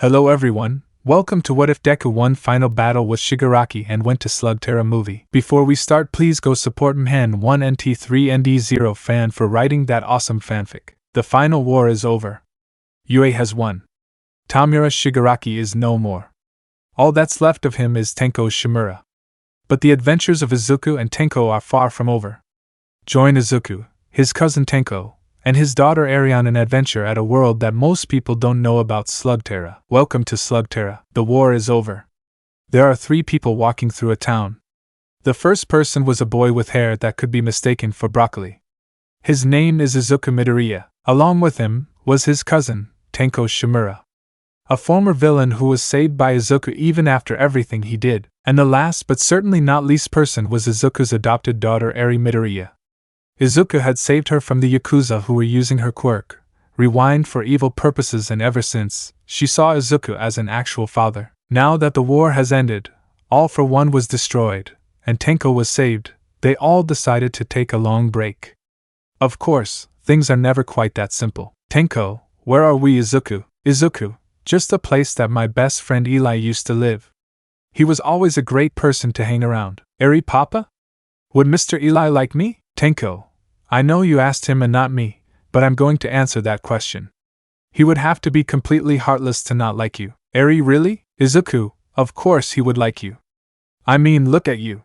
Hello everyone, welcome to What If Deku won final battle with Shigaraki and went to Slugterra Movie. Before we start, please go support Mhan1NT3ND0 fan for writing that awesome fanfic. The final war is over. Yue has won. Tomura Shigaraki is no more. All that's left of him is Tenko Shimura. But the adventures of Izuku and Tenko are far from over. Join Izuku, his cousin Tenko, and his daughter Eri on an adventure at a world that most people don't know about, Slugterra. Welcome to Slugterra. The war is over. There are 3 people walking through a town. The first person was a boy with hair that could be mistaken for broccoli. His name is Izuku Midoriya. Along with him was his cousin, Tenko Shimura, a former villain who was saved by Izuku even after everything he did. And the last but certainly not least person was Izuku's adopted daughter Eri Midoriya. Izuku had saved her from the Yakuza who were using her quirk, Rewind, for evil purposes, and ever since, she saw Izuku as an actual father. Now that the war has ended, All for One was destroyed, and Tenko was saved, they all decided to take a long break. Of course, things are never quite that simple. Tenko, where are we? Izuku, just a place that my best friend Eli used to live. He was always a great person to hang around. Eri, Papa? Would Mr. Eli like me? Tenko, I know you asked him and not me, but I'm going to answer that question. He would have to be completely heartless to not like you. Eri, really? Izuku, of course he would like you. I mean, look at you.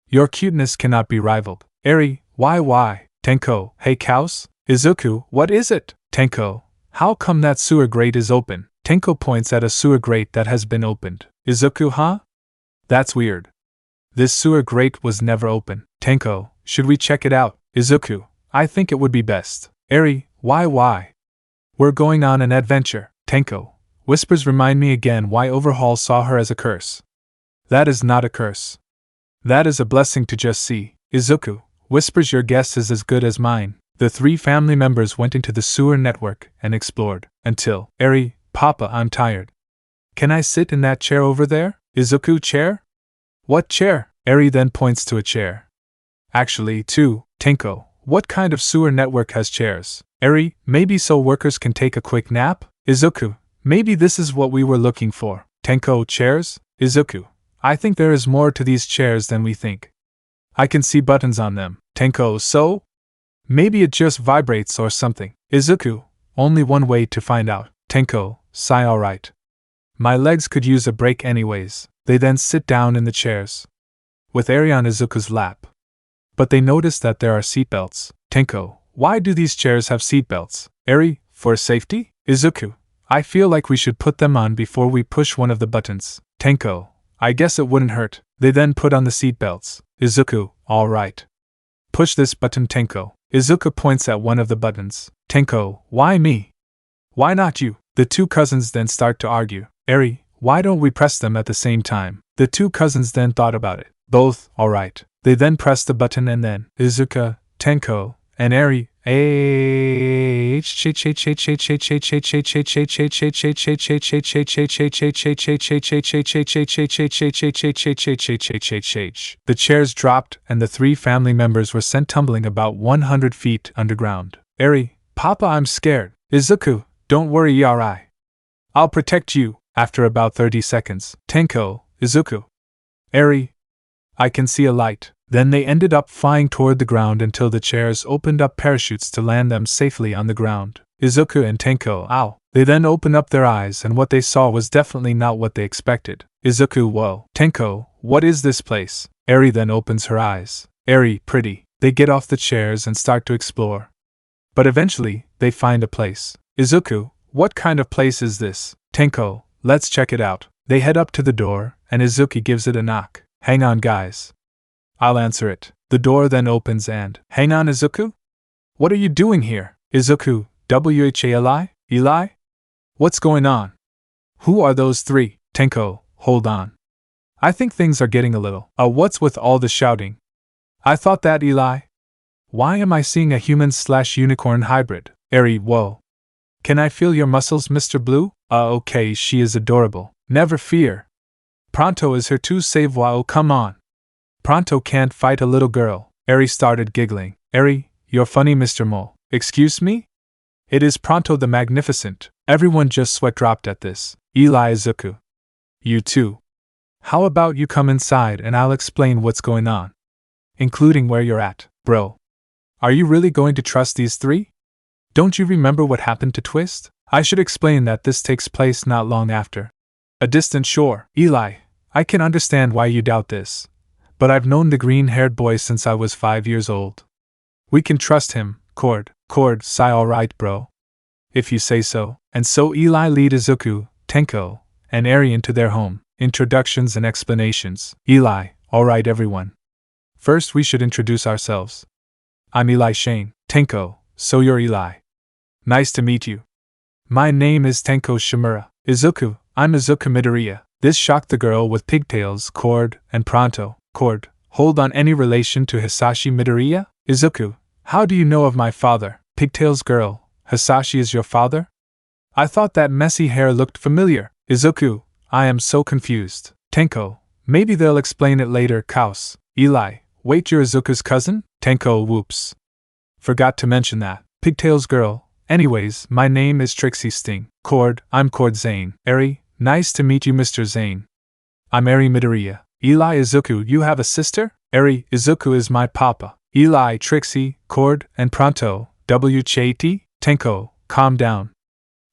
Your cuteness cannot be rivaled. Eri, why? Tenko, hey cows? Izuku, what is it? Tenko, how come that sewer grate is open? Tenko points at a sewer grate that has been opened. Izuku, huh? That's weird. This sewer grate was never open. Tenko, should we check it out? Izuku, I think it would be best. Eri, why? We're going on an adventure. Tenko, whispers remind me again why Overhaul saw her as a curse. That is not a curse. That is a blessing to just see. Izuku, whispers, your guess is as good as mine. The 3 family members went into the sewer network and explored, until, Eri, Papa, I'm tired. Can I sit in that chair over there? Izuku, chair? What chair? Eri then points to a chair. Actually, 2. Tenko, what kind of sewer network has chairs? Eri, maybe so workers can take a quick nap? Izuku, maybe this is what we were looking for. Tenko, chairs? Izuku, I think there is more to these chairs than we think. I can see buttons on them. Tenko, so? Maybe it just vibrates or something. Izuku, only one way to find out. Tenko, sigh, alright. My legs could use a break anyways. They then sit down in the chairs, with Eri on Izuku's lap. But they notice that there are seatbelts. Tenko, why do these chairs have seatbelts? Eri, for safety? Izuku, I feel like we should put them on before we push one of the buttons. Tenko, I guess it wouldn't hurt. They then put on the seatbelts. Izuku, alright. Push this button, Tenko. Izuku points at one of the buttons. Tenko, why me? Why not you? The 2 cousins then start to argue. Eri, why don't we press them at the same time? The 2 cousins then thought about it. Both, alright. They then pressed the button and then, Izuku, Tenko, and Eri, The chairs dropped and the 3 family members were sent tumbling about 100 feet underground. Eri, Papa, I'm scared. Izuku, don't worry, Eri. I'll protect you. After about 30 seconds, Tenko, Izuku, Eri, I can see a light. Then they ended up flying toward the ground until the chairs opened up parachutes to land them safely on the ground. Izuku and Tenko, ow. They then opened up their eyes and what they saw was definitely not what they expected. Izuku, whoa. Tenko, what is this place? Eri then opens her eyes. Eri, pretty. They get off the chairs and start to explore. But eventually, they find a place. Izuku, what kind of place is this? Tenko, let's check it out. They head up to the door, and Izuku gives it a knock. Hang on, guys. I'll answer it. The door then opens and, hang on, Izuku? What are you doing here? Izuku, WHALI? Eli? What's going on? Who are those 3? Tenko, hold on. I think things are getting a little. What's with all the shouting? I thought that, Eli. Why am I seeing a human/unicorn hybrid? Eri, whoa. Can I feel your muscles, Mr. Blue? Okay, she is adorable. Never fear. Pronto is her too, savoir, come on. Pronto can't fight a little girl. Eri started giggling. Eri, you're funny, Mr. Mole. Excuse me? It is Pronto the Magnificent. Everyone just sweat dropped at this. Eli Izuku. You too. How about you come inside and I'll explain what's going on? Including where you're at, bro. Are you really going to trust these three? Don't you remember what happened to Twist? I should explain that this takes place not long after a distant shore. Eli, I can understand why you doubt this, but I've known the green-haired boy since I was 5 years old. We can trust him, Cord, sigh alright bro. If you say so. And so Eli lead Izuku, Tenko, and Eri into their home. Introductions and explanations. Eli, alright everyone. First we should introduce ourselves. I'm Eli Shane. Tenko, so you're Eli. Nice to meet you. My name is Tenko Shimura. Izuku, I'm Izuku Midoriya. This shocked the girl with pigtails, Cord, and Pronto. Cord, hold on, any relation to Hisashi Midoriya? Izuku, how do you know of my father? Pigtails girl, Hisashi is your father? I thought that messy hair looked familiar. Izuku, I am so confused. Tenko, maybe they'll explain it later. Kaos, Eli, wait, you're Izuku's cousin? Tenko, whoops. Forgot to mention that. Pigtails girl, anyways, my name is Trixie Sting. Cord, I'm Cord Zane. Eri, nice to meet you Mr. Zane. I'm Eri Midoriya. Eli Izuku, you have a sister? Eri, Izuku is my papa. Eli, Trixie, Cord, and Pronto, WCHT? Tenko, calm down.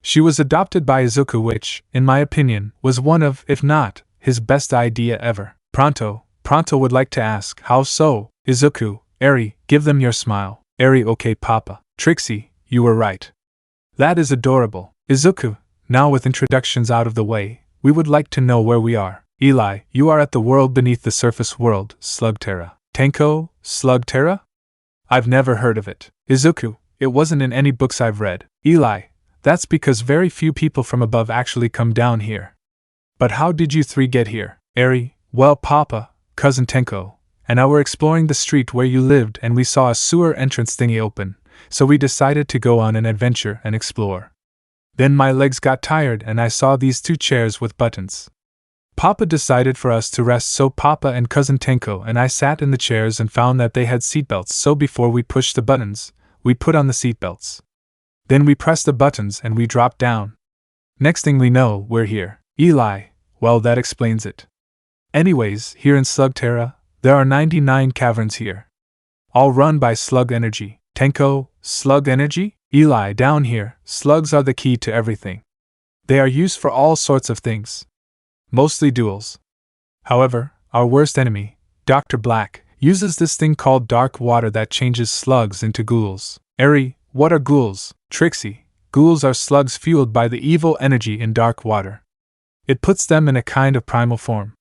She was adopted by Izuku, which, in my opinion, was one of, if not, his best idea ever. Pronto would like to ask, how so? Izuku, Eri, give them your smile. Eri, okay papa. Trixie, you were right. That is adorable. Izuku, now with introductions out of the way, we would like to know where we are. Eli, you are at the world beneath the surface world, Slugterra. Tenko, Slugterra? I've never heard of it. Izuku, it wasn't in any books I've read. Eli, that's because very few people from above actually come down here. But how did you three get here? Eri, well papa, cousin Tenko, and I were exploring the street where you lived and we saw a sewer entrance thingy open, so we decided to go on an adventure and explore. Then my legs got tired and I saw these 2 chairs with buttons. Papa decided for us to rest, so Papa and cousin Tenko and I sat in the chairs and found that they had seatbelts, so before we pushed the buttons, we put on the seatbelts. Then we pressed the buttons and we dropped down. Next thing we know, we're here. Eli, well that explains it. Anyways, here in Slugterra, there are 99 caverns here. All run by slug energy. Tenko, slug energy? Eli, down here, slugs are the key to everything. They are used for all sorts of things. Mostly duels. However, our worst enemy, Dr. Black, uses this thing called dark water that changes slugs into ghouls. Eri, what are ghouls? Trixie, ghouls are slugs fueled by the evil energy in dark water. It puts them in a kind of primal form.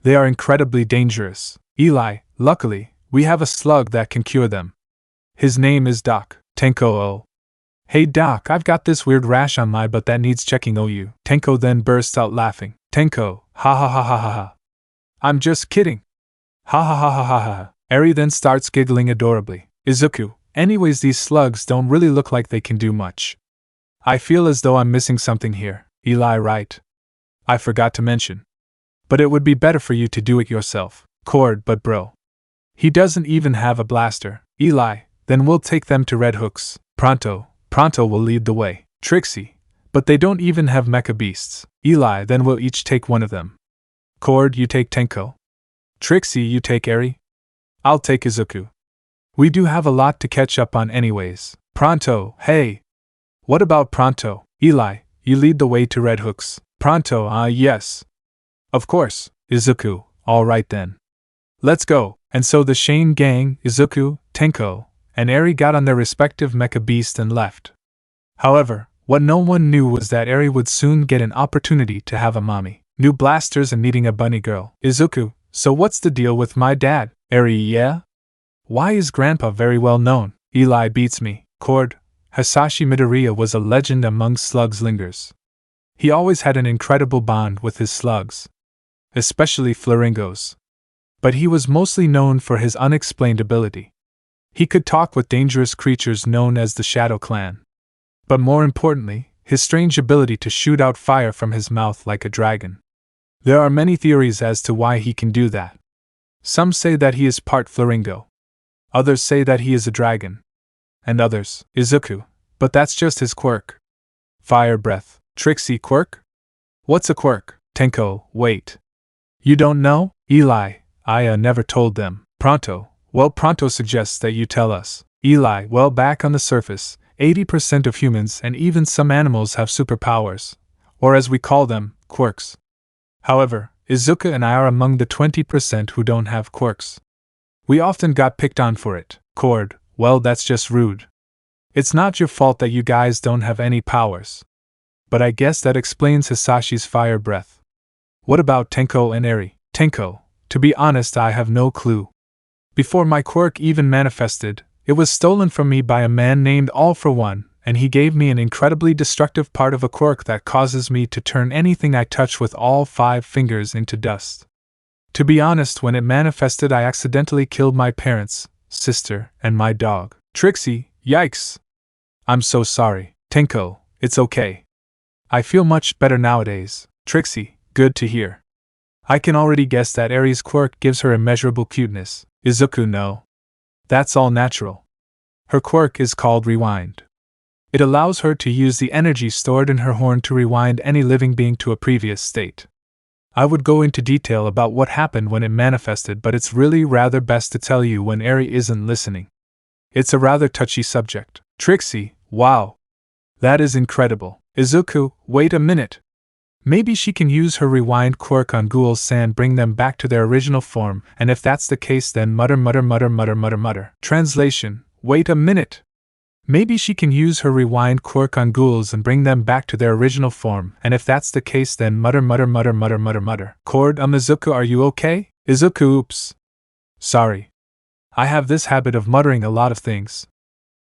They are incredibly dangerous. Eli, luckily, we have a slug that can cure them. His name is Doc. Tenko, oh. Hey Doc, I've got this weird rash on my butt that needs checking. You. Tenko then bursts out laughing. Tenko, ha ha ha ha ha ha. I'm just kidding. Ha ha ha ha ha ha. Eri then starts giggling adorably. Izuku, anyways, these slugs don't really look like they can do much. I feel as though I'm missing something here. Eli, right. I forgot to mention. But it would be better for you to do it yourself. Cord, but bro. He doesn't even have a blaster. Eli, then we'll take them to Red Hooks. Pronto will lead the way. Trixie, but they don't even have mecha beasts. Eli, then we'll each take one of them. Cord, you take Tenko. Trixie, you take Eri. I'll take Izuku. We do have a lot to catch up on anyways. Pronto, hey. What about Pronto? Eli, you lead the way to Red Hooks. Pronto, yes. Of course, Izuku, alright then. Let's go. And so the Shane gang, Izuku, Tenko, and Eri got on their respective mecha beast and left. However, what no one knew was that Eri would soon get an opportunity to have a mommy, new blasters and needing a bunny girl. Izuku, so what's the deal with my dad? Eri, yeah? Why is Grandpa very well known? Eli beats me. Cord, Hisashi Midoriya was a legend among slugs lingers. He always had an incredible bond with his slugs, especially Flaringos. But he was mostly known for his unexplained ability. He could talk with dangerous creatures known as the Shadow Clan. But more importantly, his strange ability to shoot out fire from his mouth like a dragon. There are many theories as to why he can do that. Some say that he is part Flaringo. Others say that he is a dragon. And others, Izuku, but that's just his quirk. Fire breath. Trixie, quirk? What's a quirk? Tenko, wait. You don't know? Eli, I never told them. Pronto, well, Pronto suggests that you tell us. Eli, well, back on the surface, 80% of humans and even some animals have superpowers, or as we call them, quirks. However, Izuku and I are among the 20% who don't have quirks. We often got picked on for it. Cord, well, that's just rude. It's not your fault that you guys don't have any powers. But I guess that explains Hisashi's fire breath. What about Tenko and Eri? Tenko, to be honest, I have no clue. Before my quirk even manifested, it was stolen from me by a man named All for One, and he gave me an incredibly destructive part of a quirk that causes me to turn anything I touch with all 5 fingers into dust. To be honest, when it manifested, I accidentally killed my parents, sister, and my dog. Trixie, yikes! I'm so sorry. Tenko, it's okay. I feel much better nowadays. Trixie, good to hear. I can already guess that Eri's quirk gives her immeasurable cuteness. Izuku, no. That's all natural. Her quirk is called Rewind. It allows her to use the energy stored in her horn to rewind any living being to a previous state. I would go into detail about what happened when it manifested, but it's really rather best to tell you when Eri isn't listening. It's a rather touchy subject. Trixie, wow. That is incredible. Izuku, wait a minute. Maybe she can use her rewind quirk on ghouls and bring them back to their original form, and if that's the case, then mutter mutter mutter mutter mutter mutter. Translation, wait a minute. Maybe she can use her rewind quirk on ghouls and bring them back to their original form, and if that's the case, then mutter mutter mutter mutter mutter mutter. Cord, Izuku, are you okay? Izuku, oops. Sorry. I have this habit of muttering a lot of things.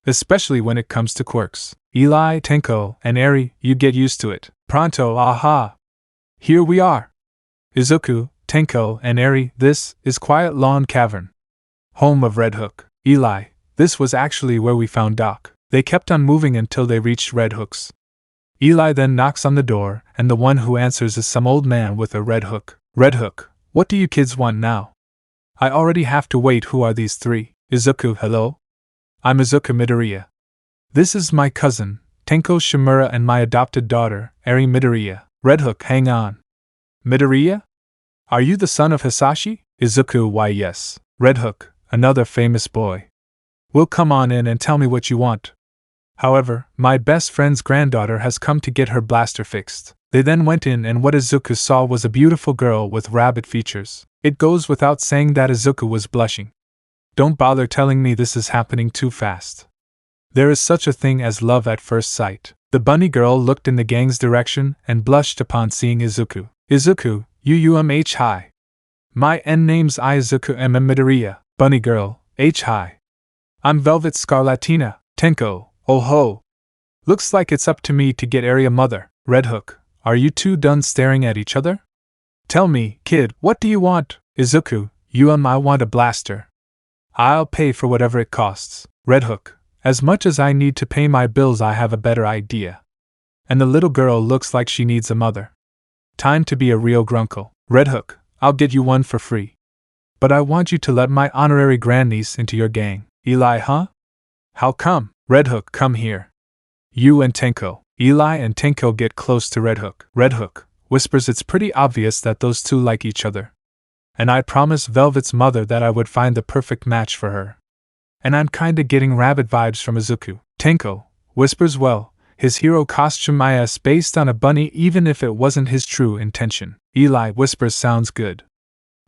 Especially when it comes to quirks. Eli, Tenko, and Eri, you get used to it. Pronto, aha! Here we are! Izuku, Tenko, and Eri, this is Quiet Lawn Cavern. Home of Red Hook. Eli, this was actually where we found Doc. They kept on moving until they reached Red Hook's. Eli then knocks on the door, and the one who answers is some old man with a red hook. Red Hook, what do you kids want now? I already have to wait. Who are these 3? Izuku, hello? I'm Izuku Midoriya. This is my cousin, Tenko Shimura, and my adopted daughter, Eri Midoriya. Red Hook, hang on. Midoriya? Are you the son of Hisashi? Izuku, why yes. Red Hook, another famous boy. Well, come on in and tell me what you want. However, my best friend's granddaughter has come to get her blaster fixed. They then went in, and what Izuku saw was a beautiful girl with rabbit features. It goes without saying that Izuku was blushing. Don't bother telling me this is happening too fast. There is such a thing as love at first sight. The bunny girl looked in the gang's direction and blushed upon seeing Izuku. Izuku, hi. My name's Izuku Midoriya. Bunny girl, hi. I'm Velvet Scarlatina. Tenko, oh ho. Looks like it's up to me to get Eri a mother. Red Hook, are you two done staring at each other? Tell me, kid, what do you want? Izuku, I want a blaster. I'll pay for whatever it costs. Red Hook, as much as I need to pay my bills, I have a better idea. And the little girl looks like she needs a mother. Time to be a real grunkle. Red Hook, I'll get you one for free. But I want you to let my honorary grandniece into your gang. Eli, huh? How come? Red Hook, come here. You and Tenko. Eli and Tenko get close to Red Hook. Red Hook whispers, it's pretty obvious that those two like each other. And I promised Velvet's mother that I would find the perfect match for her. And I'm kinda getting rabbit vibes from Izuku. Tenko whispers, well, his hero costume is based on a bunny even if it wasn't his true intention. Eli whispers, sounds good.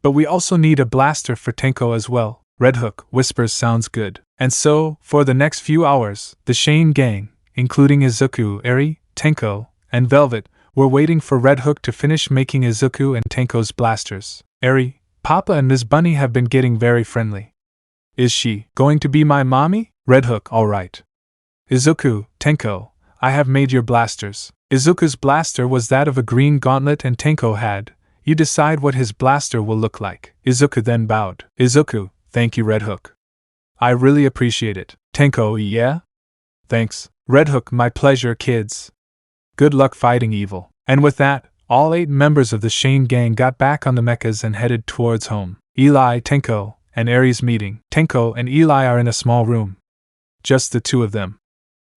But we also need a blaster for Tenko as well. Red Hook whispers, sounds good. And so, for the next few hours, the Shane gang, including Izuku, Eri, Tenko, and Velvet, were waiting for Red Hook to finish making Izuku and Tenko's blasters. Eri, Papa and Ms. Bunny have been getting very friendly. Is she going to be my mommy? Red Hook, alright. Izuku, Tenko, I have made your blasters. Izuku's blaster was that of a green gauntlet and Tenko had. You decide what his blaster will look like. Izuku then bowed. Izuku, thank you, Red Hook. I really appreciate it. Tenko, yeah? Thanks. Red Hook, my pleasure, kids. Good luck fighting evil. And with that, all 8 members of the Shane gang got back on the mechas and headed towards home. Eli, Tenko, and Eri's meeting. Tenko and Eli are in a small room. Just the two of them.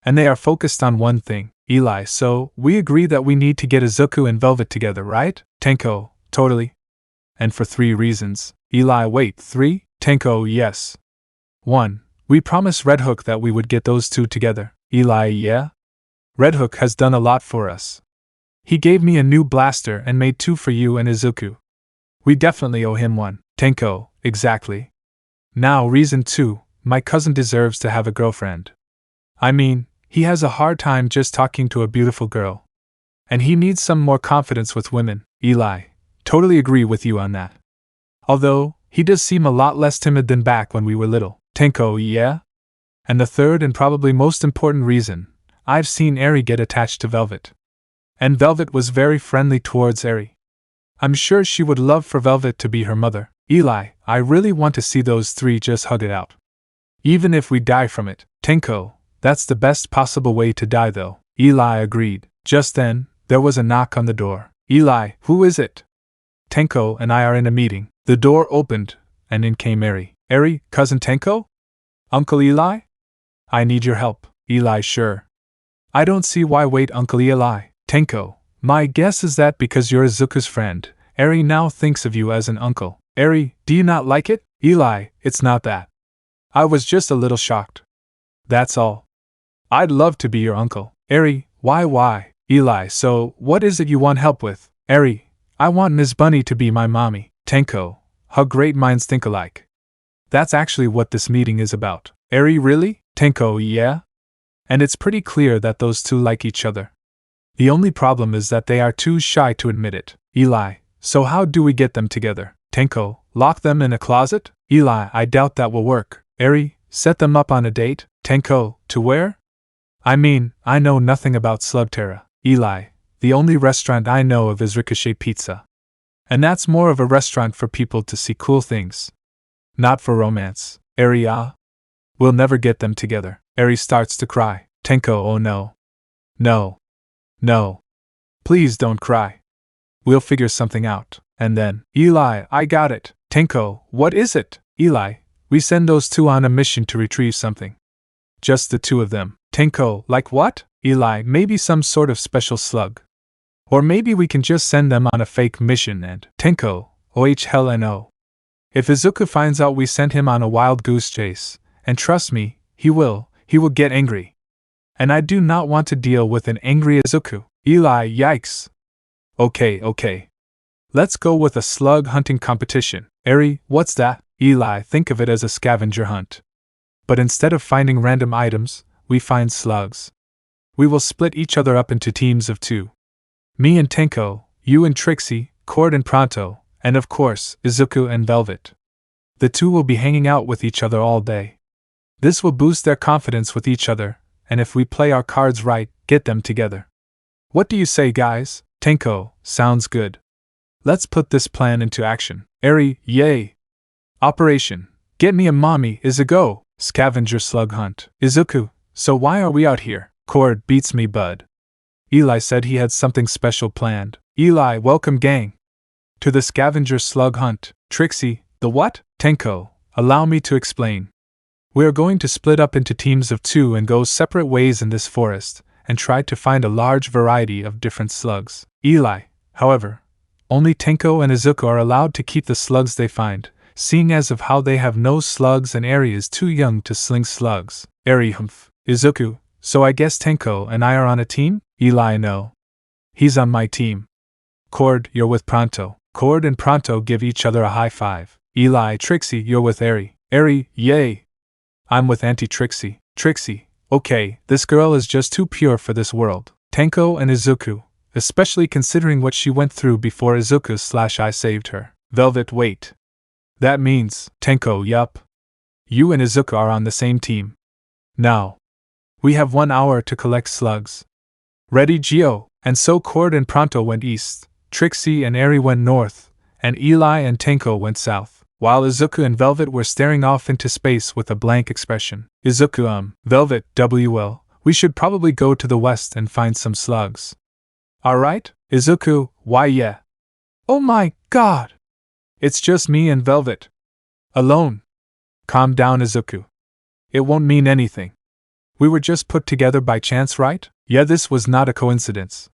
And they are focused on one thing. Eli, so, we agree that we need to get Izuku and Velvet together, right? Tenko, totally. And for 3 reasons. Eli, wait, 3? Tenko, yes. 1. We promised Red Hook that we would get those 2 together. Eli, yeah? Red Hook has done a lot for us. He gave me a new blaster and made 2 for you and Izuku. We definitely owe him 1. Tenko, exactly. Now, reason 2, my cousin deserves to have a girlfriend. I mean, he has a hard time just talking to a beautiful girl. And he needs some more confidence with women. Eli, totally agree with you on that. Although, he does seem a lot less timid than back when we were little. Tenko, yeah? And the third and probably most important reason, I've seen Eri get attached to Velvet. And Velvet was very friendly towards Eri. I'm sure she would love for Velvet to be her mother. Eli, I really want to see those 3 just hug it out. Even if we die from it. Tenko, that's the best possible way to die though. Eli agreed. Just then, there was a knock on the door. Eli, who is it? Tenko and I are in a meeting. The door opened, and in came Eri. Eri, Cousin Tenko? Uncle Eli? I need your help. Eli, sure. I don't see why. Wait, Uncle Eli. Tenko, my guess is that because you're Izuku's friend, Eri now thinks of you as an uncle. Eri, do you not like it? Eli, it's not that. I was just a little shocked. That's all. I'd love to be your uncle. Eri, why? Eli, so, what is it you want help with? Eri, I want Ms. Bunny to be my mommy. Tenko, how great minds think alike. That's actually what this meeting is about. Eri, really? Tenko, yeah? And it's pretty clear that those 2 like each other. The only problem is that they are too shy to admit it. Eli, so how do we get them together? Tenko, lock them in a closet? Eli, I doubt that will work. Eri, set them up on a date? Tenko, to where? I mean, I know nothing about Slugterra. Eli, the only restaurant I know of is Ricochet Pizza. And that's more of a restaurant for people to see cool things. Not for romance. Eri, we'll never get them together. Eri starts to cry. Tenko, oh no. No. Please don't cry. We'll figure something out. And then, Eli, I got it. Tenko, what is it? Eli, we send those 2 on a mission to retrieve something. Just the 2 of them. Tenko, like what? Eli, maybe some sort of special slug. Or maybe we can just send them on a fake mission and… Tenko, hell no. If Izuku finds out we sent him on a wild goose chase, and trust me, he will get angry. And I do not want to deal with an angry Izuku. Eli, yikes. Okay. Let's go with a slug hunting competition. Eri, what's that? Eli, think of it as a scavenger hunt. But instead of finding random items, we find slugs. We will split each other up into teams of 2. Me and Tenko, you and Trixie, Cord and Pronto, and of course, Izuku and Velvet. The 2 will be hanging out with each other all day. This will boost their confidence with each other, and if we play our cards right, get them together. What do you say, guys? Tenko, sounds good. Let's put this plan into action. Eri, yay! Operation Get Me a Mommy is a go! Scavenger slug hunt. Izuku, so why are we out here? Cord, beats me, bud. Eli said he had something special planned. Eli, welcome, gang. To the scavenger slug hunt. Trixie, the what? Tenko, allow me to explain. We are going to split up into teams of 2 and go separate ways in this forest, and try to find a large variety of different slugs. Eli, however, only Tenko and Izuku are allowed to keep the slugs they find, seeing as of how they have no slugs and Eri is too young to sling slugs. Eri, humph. Izuku, so I guess Tenko and I are on a team? Eli, no. He's on my team. Cord, you're with Pronto. Cord and Pronto give each other a high five. Eli, Trixie, you're with Eri. Eri, yay! I'm with Auntie Trixie. Trixie, okay, this girl is just too pure for this world. Tenko and Izuku, especially considering what she went through before Izuku/I saved her. Velvet, wait. That means, Tenko, yup. You and Izuku are on the same team. Now. We have 1 hour to collect slugs. Ready, Geo? And so Cord and Pronto went east, Trixie and Eri went north, and Eli and Tenko went south, while Izuku and Velvet were staring off into space with a blank expression. Izuku, Velvet, well, we should probably go to the west and find some slugs. Alright? Izuku, why yeah. Oh my god! It's just me and Velvet. Alone. Calm down, Izuku. It won't mean anything. We were just put together by chance, right? Yeah, this was not a coincidence.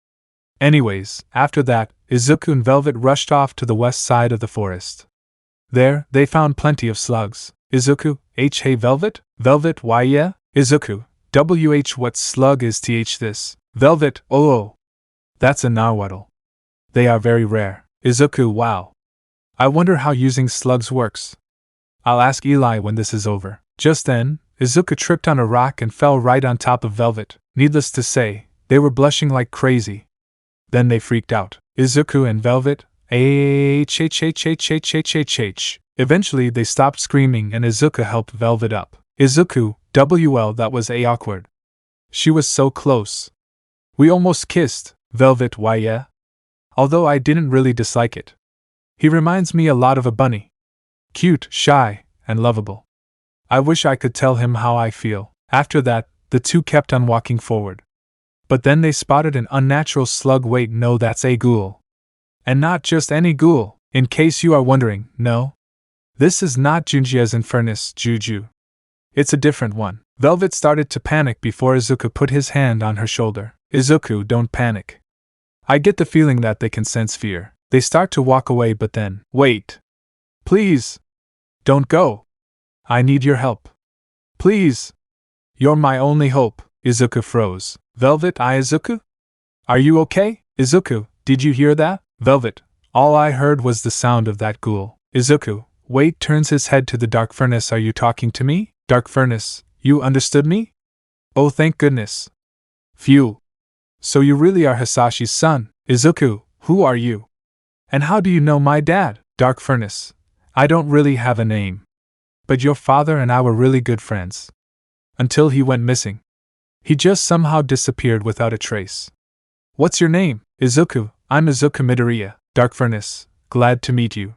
Anyways, after that, Izuku and Velvet rushed off to the west side of the forest. There, they found plenty of slugs. Izuku, hey Velvet? Velvet, why yeah? Izuku, what slug is this? Velvet, oh. That's a Nahuatl. They are very rare. Izuku, wow. I wonder how using slugs works. I'll ask Eli when this is over. Just then, Izuku tripped on a rock and fell right on top of Velvet. Needless to say, they were blushing like crazy. Then they freaked out. Izuku and Velvet, Eventually they stopped screaming and Izuku helped Velvet up. Izuku, that was awkward. She was so close. We almost kissed. Velvet, why yeah? Although I didn't really dislike it. He reminds me a lot of a bunny. Cute, shy, and lovable. I wish I could tell him how I feel. After that, the two kept on walking forward. But then they spotted an unnatural slug. Wait, no, that's a ghoul. And not just any ghoul, in case you are wondering, no. This is not Junji's Infernus, Juju. It's a different one. Velvet started to panic before Izuku put his hand on her shoulder. Izuku, don't panic. I get the feeling that they can sense fear. They start to walk away, but then, wait. Please. Don't go. I need your help. Please. You're my only hope. Izuku froze. Velvet, Izuku? Are you okay? Izuku, did you hear that? Velvet, all I heard was the sound of that ghoul. Izuku, wait, turns his head to the dark furnace. Are you talking to me? Dark furnace, you understood me? Oh, thank goodness. Phew. So you really are Hisashi's son. Izuku, who are you? And how do you know my dad? Dark furnace, I don't really have a name. But your father and I were really good friends. Until he went missing. He just somehow disappeared without a trace. What's your name? Izuku, I'm Izuku Midoriya. Dark furnace, glad to meet you.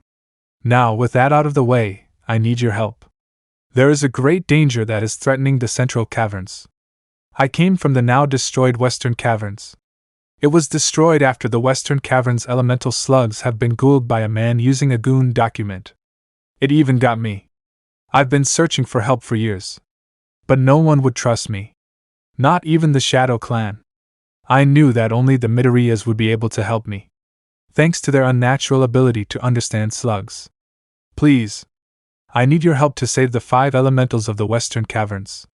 Now, with that out of the way, I need your help. There is a great danger that is threatening the central caverns. I came from the now destroyed Western Caverns. It was destroyed after the Western Caverns' elemental slugs have been ghouled by a man using a goon document. It even got me. I've been searching for help for years. But no one would trust me. Not even the Shadow Clan. I knew that only the Midoriyas would be able to help me. Thanks to their unnatural ability to understand slugs. Please. I need your help to save the 5 elementals of the Western Caverns.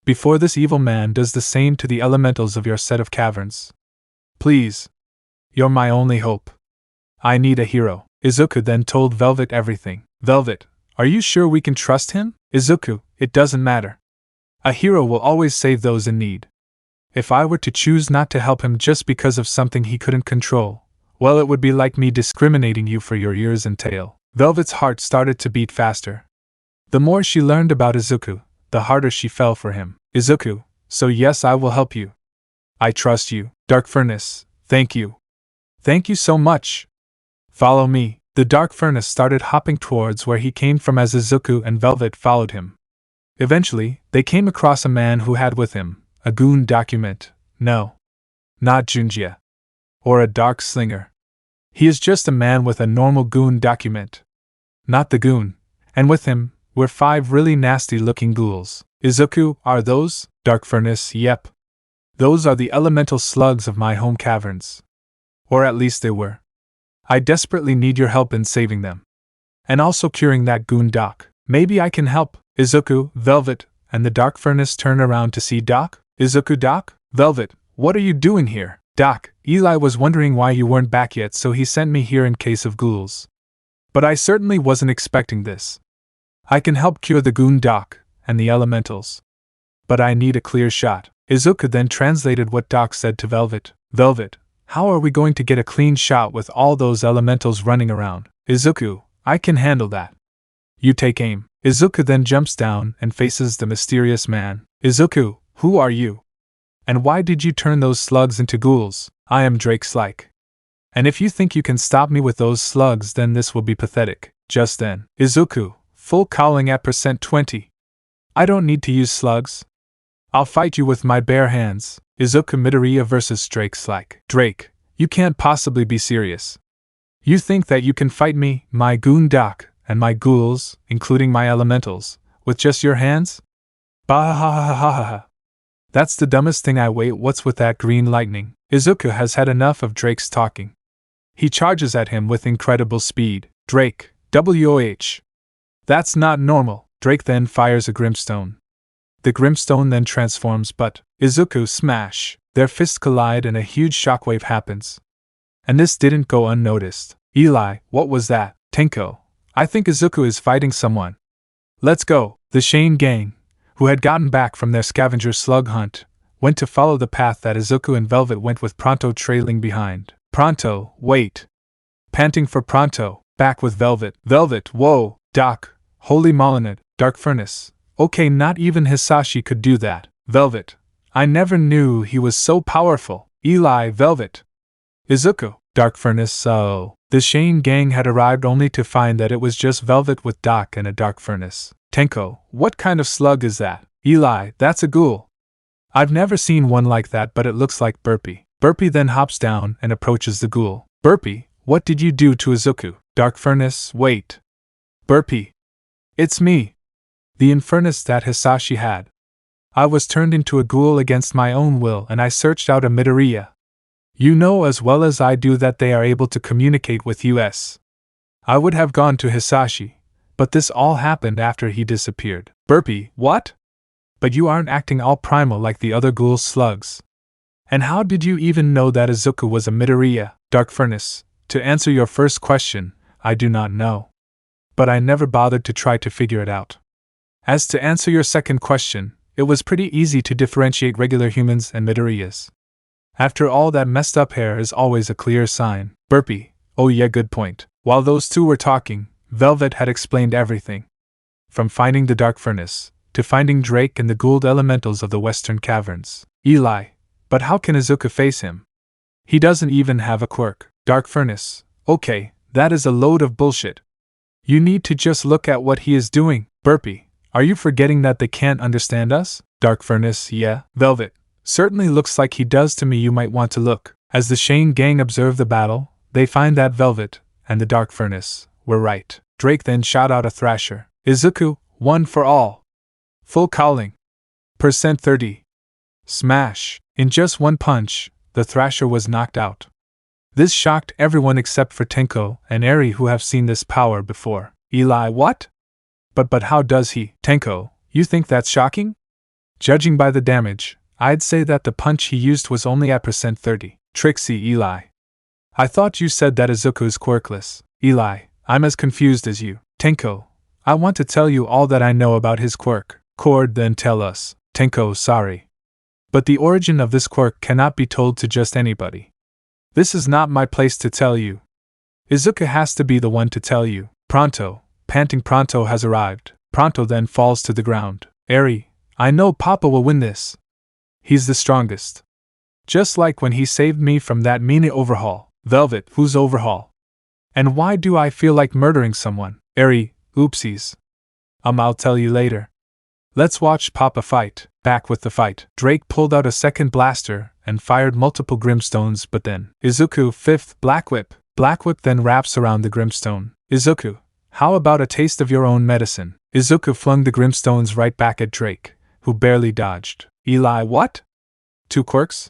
Before this evil man does the same to the elementals of your set of caverns. Please. You're my only hope. I need a hero. Izuku then told Velvet everything. Velvet, are you sure we can trust him? Izuku, it doesn't matter. A hero will always save those in need. If I were to choose not to help him just because of something he couldn't control, well, it would be like me discriminating you for your ears and tail. Velvet's heart started to beat faster. The more she learned about Izuku, the harder she fell for him. Izuku, so yes, I will help you. I trust you. Dark Furnace, thank you. Thank you so much. Follow me. The Dark Furnace started hopping towards where he came from as Izuku and Velvet followed him. Eventually, they came across a man who had with him a goon document. No. Not Junjia. Or a dark slinger. He is just a man with a normal goon document. Not the goon. And with him were 5 really nasty-looking ghouls. Izuku, are those? Dark Furnace, yep. Those are the elemental slugs of my home caverns. Or at least they were. I desperately need your help in saving them. And also curing that goon doc. Maybe I can help. Izuku, Velvet, and the Dark Furnace turn around to see Doc. Izuku, Doc? Velvet, what are you doing here? Doc, Eli was wondering why you weren't back yet, so he sent me here in case of ghouls. But I certainly wasn't expecting this. I can help cure the goon doc and the elementals. But I need a clear shot. Izuku then translated what Doc said to Velvet. Velvet, how are we going to get a clean shot with all those elementals running around? Izuku, I can handle that. You take aim. Izuku then jumps down and faces the mysterious man. Izuku, who are you? And why did you turn those slugs into ghouls? I am Drake Slike. And if you think you can stop me with those slugs, then this will be pathetic. Just then, Izuku, full cowling at %20. I don't need to use slugs. I'll fight you with my bare hands. Izuku Midoriya vs Drake Slike. Drake, you can't possibly be serious. You think that you can fight me, my goon doc, and my ghouls, including my elementals, with just your hands? Bah ha ha ha ha ha. That's the dumbest thing. Wait, what's with that green lightning? Izuku has had enough of Drake's talking. He charges at him with incredible speed. Drake, WOH. That's not normal. Drake then fires a Grimstone. The Grimstone then transforms, but Izuku smash. Their fists collide and a huge shockwave happens. And this didn't go unnoticed. Eli, what was that? Tenko, I think Izuku is fighting someone. Let's go. The Shane gang, who had gotten back from their scavenger slug hunt, went to follow the path that Izuku and Velvet went, with Pronto trailing behind. Pronto, wait. Panting for Pronto, back with Velvet. Velvet, whoa, Doc, holy Molinid, Dark Furnace. Okay, not even Hisashi could do that. Velvet, I never knew he was so powerful. Eli, Velvet. Izuku, Dark Furnace. So, the Shane gang had arrived only to find that it was just Velvet with Doc and a Dark Furnace. Tenko, what kind of slug is that? Eli, that's a ghoul. I've never seen one like that, but it looks like Burpee. Burpee then hops down and approaches the ghoul. Burpee, what did you do to Izuku? Dark Furnace, wait. Burpee. It's me. The infernus that Hisashi had. I was turned into a ghoul against my own will, and I searched out a Midoriya. You know as well as I do that they are able to communicate with us. I would have gone to Hisashi, but this all happened after he disappeared. Burpee, what? But you aren't acting all primal like the other ghoul slugs. And how did you even know that Izuku was a Midoriya? Dark Furnace, to answer your first question, I do not know. But I never bothered to try to figure it out. As to answer your second question, it was pretty easy to differentiate regular humans and Midoriyas. After all, that messed up hair is always a clear sign. Burpee, oh yeah, good point. While those two were talking, Velvet had explained everything. From finding the Dark Furnace, to finding Drake and the Gould elementals of the Western Caverns. Eli, but how can Izuku face him? He doesn't even have a quirk. Dark Furnace, okay, that is a load of bullshit. You need to just look at what he is doing. Burpee, are you forgetting that they can't understand us? Dark Furnace, yeah. Velvet, certainly looks like he does to me. You might want to look. As the Shane gang observe the battle, they find that Velvet and the Dark Furnace were right. Drake then shot out a thrasher. Izuku, one for all. Full cowling. Percent 30. Smash. In just one punch, the thrasher was knocked out. This shocked everyone except for Tenko and Eri, who have seen this power before. Eli, what? But how does he? Tenko, you think that's shocking? Judging by the damage, I'd say that the punch he used was only at percent 30. Trixie, Eli. I thought you said that Izuku is quirkless. Eli, I'm as confused as you. Tenko, I want to tell you all that I know about his quirk. Cord, then tell us. Tenko, sorry. But the origin of this quirk cannot be told to just anybody. This is not my place to tell you. Izuku has to be the one to tell you. Pronto, panting Pronto has arrived. Pronto then falls to the ground. Eri, I know Papa will win this. He's the strongest. Just like when he saved me from that mean overhaul. Velvet, whose overhaul? And why do I feel like murdering someone? Eri, oopsies. I'll tell you later. Let's watch Papa fight. Back with the fight. Drake pulled out a second blaster and fired multiple Grimstones, but then Izuku, fifth, Black Whip. Black Whip then wraps around the Grimstone. Izuku, how about a taste of your own medicine? Izuku flung the Grimstones right back at Drake, who barely dodged. Eli, what? 2 quirks?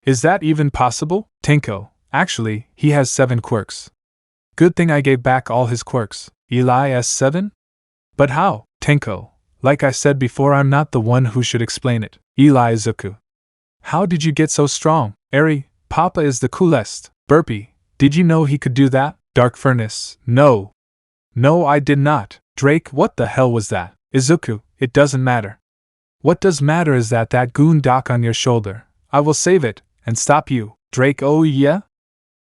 Is that even possible? Tenko, actually, he has 7 quirks. Good thing I gave back all his quirks. Eli has 7? But how? Tenko, like I said before, I'm not the one who should explain it. Eli, Izuku, how did you get so strong? Eri, Papa is the coolest. Burpee, did you know he could do that? Dark Furnace, no. No, I did not. Drake, what the hell was that? Izuku, it doesn't matter. What does matter is that goon dock on your shoulder. I will save it, and stop you. Drake, oh yeah?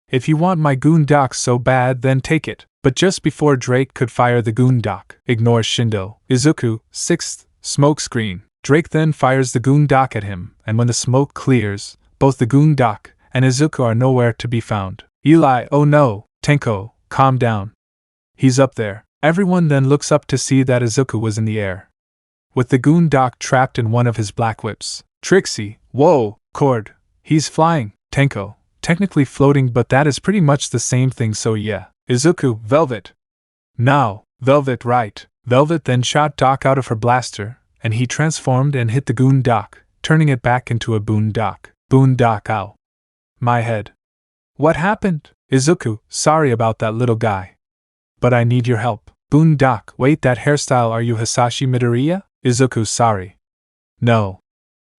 If you want my goon dock so bad, then take it. But just before Drake could fire the goon dock, ignore Shindo. Izuku, 6th, smoke screen. Drake then fires the goon dock at him, and when the smoke clears, both the goon dock and Izuku are nowhere to be found. Eli, oh no. Tenko, calm down. He's up there. Everyone then looks up to see that Izuku was in the air, with the goon dock trapped in one of his black whips. Trixie, whoa, Cord, he's flying. Tenko, technically floating, but that is pretty much the same thing, so yeah. Izuku, Velvet. Now, Velvet, right. Velvet then shot Doc out of her blaster, and he transformed and hit the goon dock, turning it back into a boondock. Boondock, ow. My head. What happened? Izuku, sorry about that little guy. But I need your help. Boondock, wait, that hairstyle, are you Hisashi Midoriya? Izuku, sorry. No.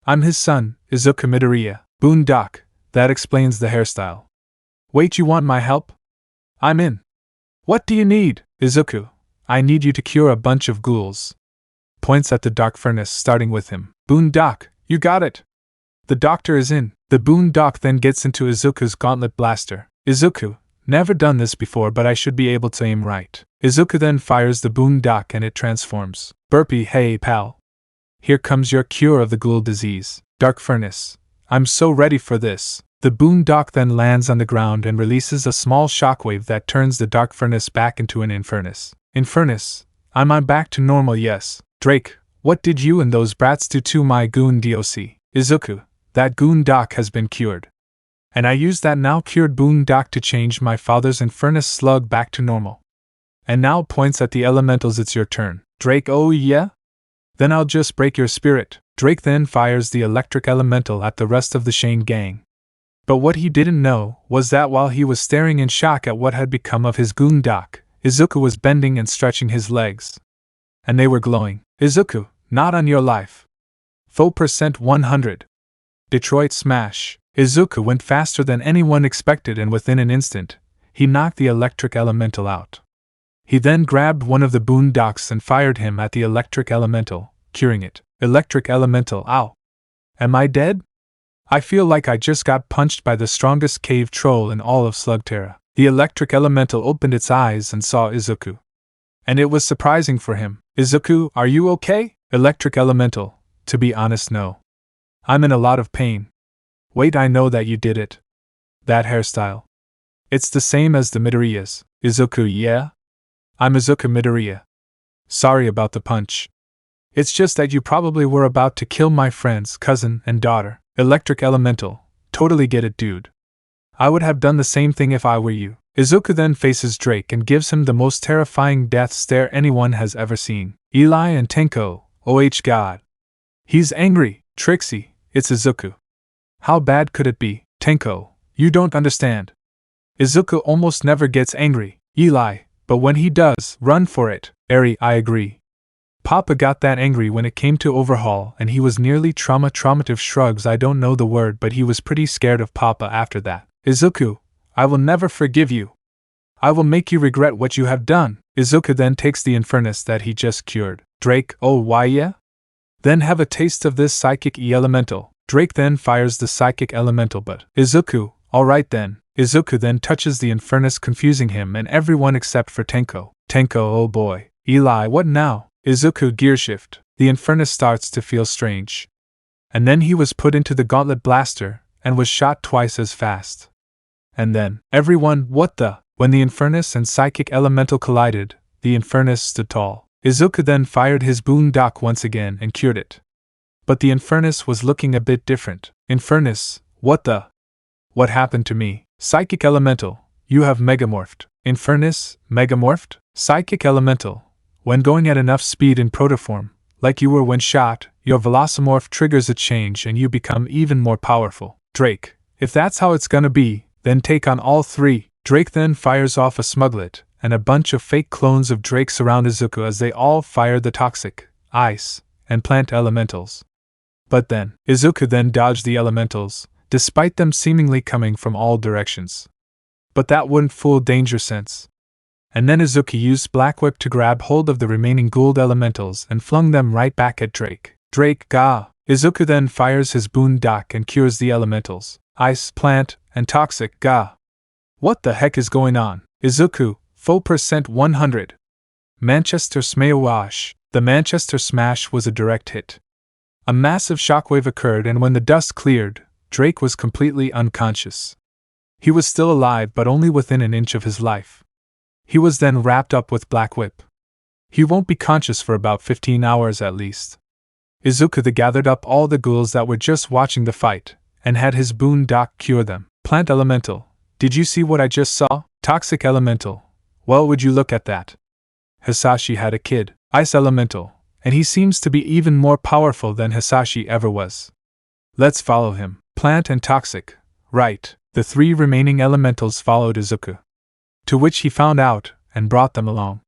I'm his son, Izuku Midoriya. Boondock, that explains the hairstyle. Wait, you want my help? I'm in. What do you need? Izuku, I need you to cure a bunch of ghouls. Points at the dark furnace starting with him. Boondock, you got it. The doctor is in. The boondock then gets into Izuku's gauntlet blaster. Izuku, never done this before, but I should be able to aim right. Izuku then fires the boondock and it transforms. Burpee, hey pal. Here comes your cure of the ghoul disease. Dark furnace. I'm so ready for this. The boondock then lands on the ground and releases a small shockwave that turns the dark furnace back into an infernus. Infernus, I'm back to normal, yes. Drake, what did you and those brats do to my goon doc? Izuku, that goondock has been cured. And I used that now cured boondock to change my father's infernus slug back to normal. And now points at the elementals, it's your turn. Drake, oh yeah? Then I'll just break your spirit. Drake then fires the electric elemental at the rest of the Shane gang. But what he didn't know was that while he was staring in shock at what had become of his goondock, Izuku was bending and stretching his legs. And they were glowing. Izuku, not on your life. Faux % 100. Detroit Smash. Izuku went faster than anyone expected, and within an instant, he knocked the electric elemental out. He then grabbed one of the boondocks and fired him at the electric elemental, curing it. Electric elemental, ow. Am I dead? I feel like I just got punched by the strongest cave troll in all of Slugterra. The electric elemental opened its eyes and saw Izuku. And it was surprising for him. Izuku, are you okay? Electric elemental, to be honest, no. I'm in a lot of pain. Wait, I know that you did it. That hairstyle. It's the same as the Midoriyas. Izuku, yeah? I'm Izuku Midoriya. Sorry about the punch. It's just that you probably were about to kill my friend's cousin and daughter. Electric elemental, totally get it, dude. I would have done the same thing if I were you. Izuku then faces Drake and gives him the most terrifying death stare anyone has ever seen. Eli and Tenko, oh god. He's angry. Trixie, it's Izuku. How bad could it be? Tenko, you don't understand. Izuku almost never gets angry. Eli, but when he does, run for it. Eri, I agree. Papa got that angry when it came to Overhaul, and he was nearly traumative shrugs, I don't know the word, but he was pretty scared of Papa after that. Izuku, I will never forgive you. I will make you regret what you have done. Izuku then takes the infernus that he just cured. Drake, oh why yeah? Then have a taste of this psychic elemental. Drake then fires the psychic elemental, but Izuku, alright then. Izuku then touches the infernus, confusing him and everyone except for Tenko. Tenko, oh boy. Eli, what now? Izuku gearshift. The infernus starts to feel strange. And then he was put into the gauntlet blaster, and was shot twice as fast. And then, everyone, what the? When the infernus and psychic elemental collided, the infernus stood tall. Izuku then fired his boondock once again and cured it. But the infernus was looking a bit different. Infernus, what the? What happened to me? Psychic elemental, you have megamorphed. Infernus, megamorphed? Psychic elemental, when going at enough speed in protoform, like you were when shot, your velocimorph triggers a change and you become even more powerful. Drake, if that's how it's gonna be, then take on all three. Drake then fires off a smuglet, and a bunch of fake clones of Drake surround Izuku as they all fire the toxic, ice, and plant elementals. But then, Izuku then dodged the elementals, despite them seemingly coming from all directions. But that wouldn't fool Danger Sense. And then Izuku used Black Whip to grab hold of the remaining Gould elementals and flung them right back at Drake. Drake, gah! Izuku then fires his boondock and cures the elementals. Ice, plant, and toxic, gah! What the heck is going on? Izuku, faux % 100. Manchester Smash. The Manchester Smash was a direct hit. A massive shockwave occurred, and when the dust cleared, Drake was completely unconscious. He was still alive, but only within an inch of his life. He was then wrapped up with Black Whip. He won't be conscious for about 15 hours at least. Izuku gathered up all the ghouls that were just watching the fight, and had his boondock cure them. Plant elemental, did you see what I just saw? Toxic elemental, well, would you look at that? Hisashi had a kid. Ice elemental, and he seems to be even more powerful than Hisashi ever was. Let's follow him. Plant and toxic. Right. The 3 remaining elementals followed Izuku. To which he found out, and brought them along.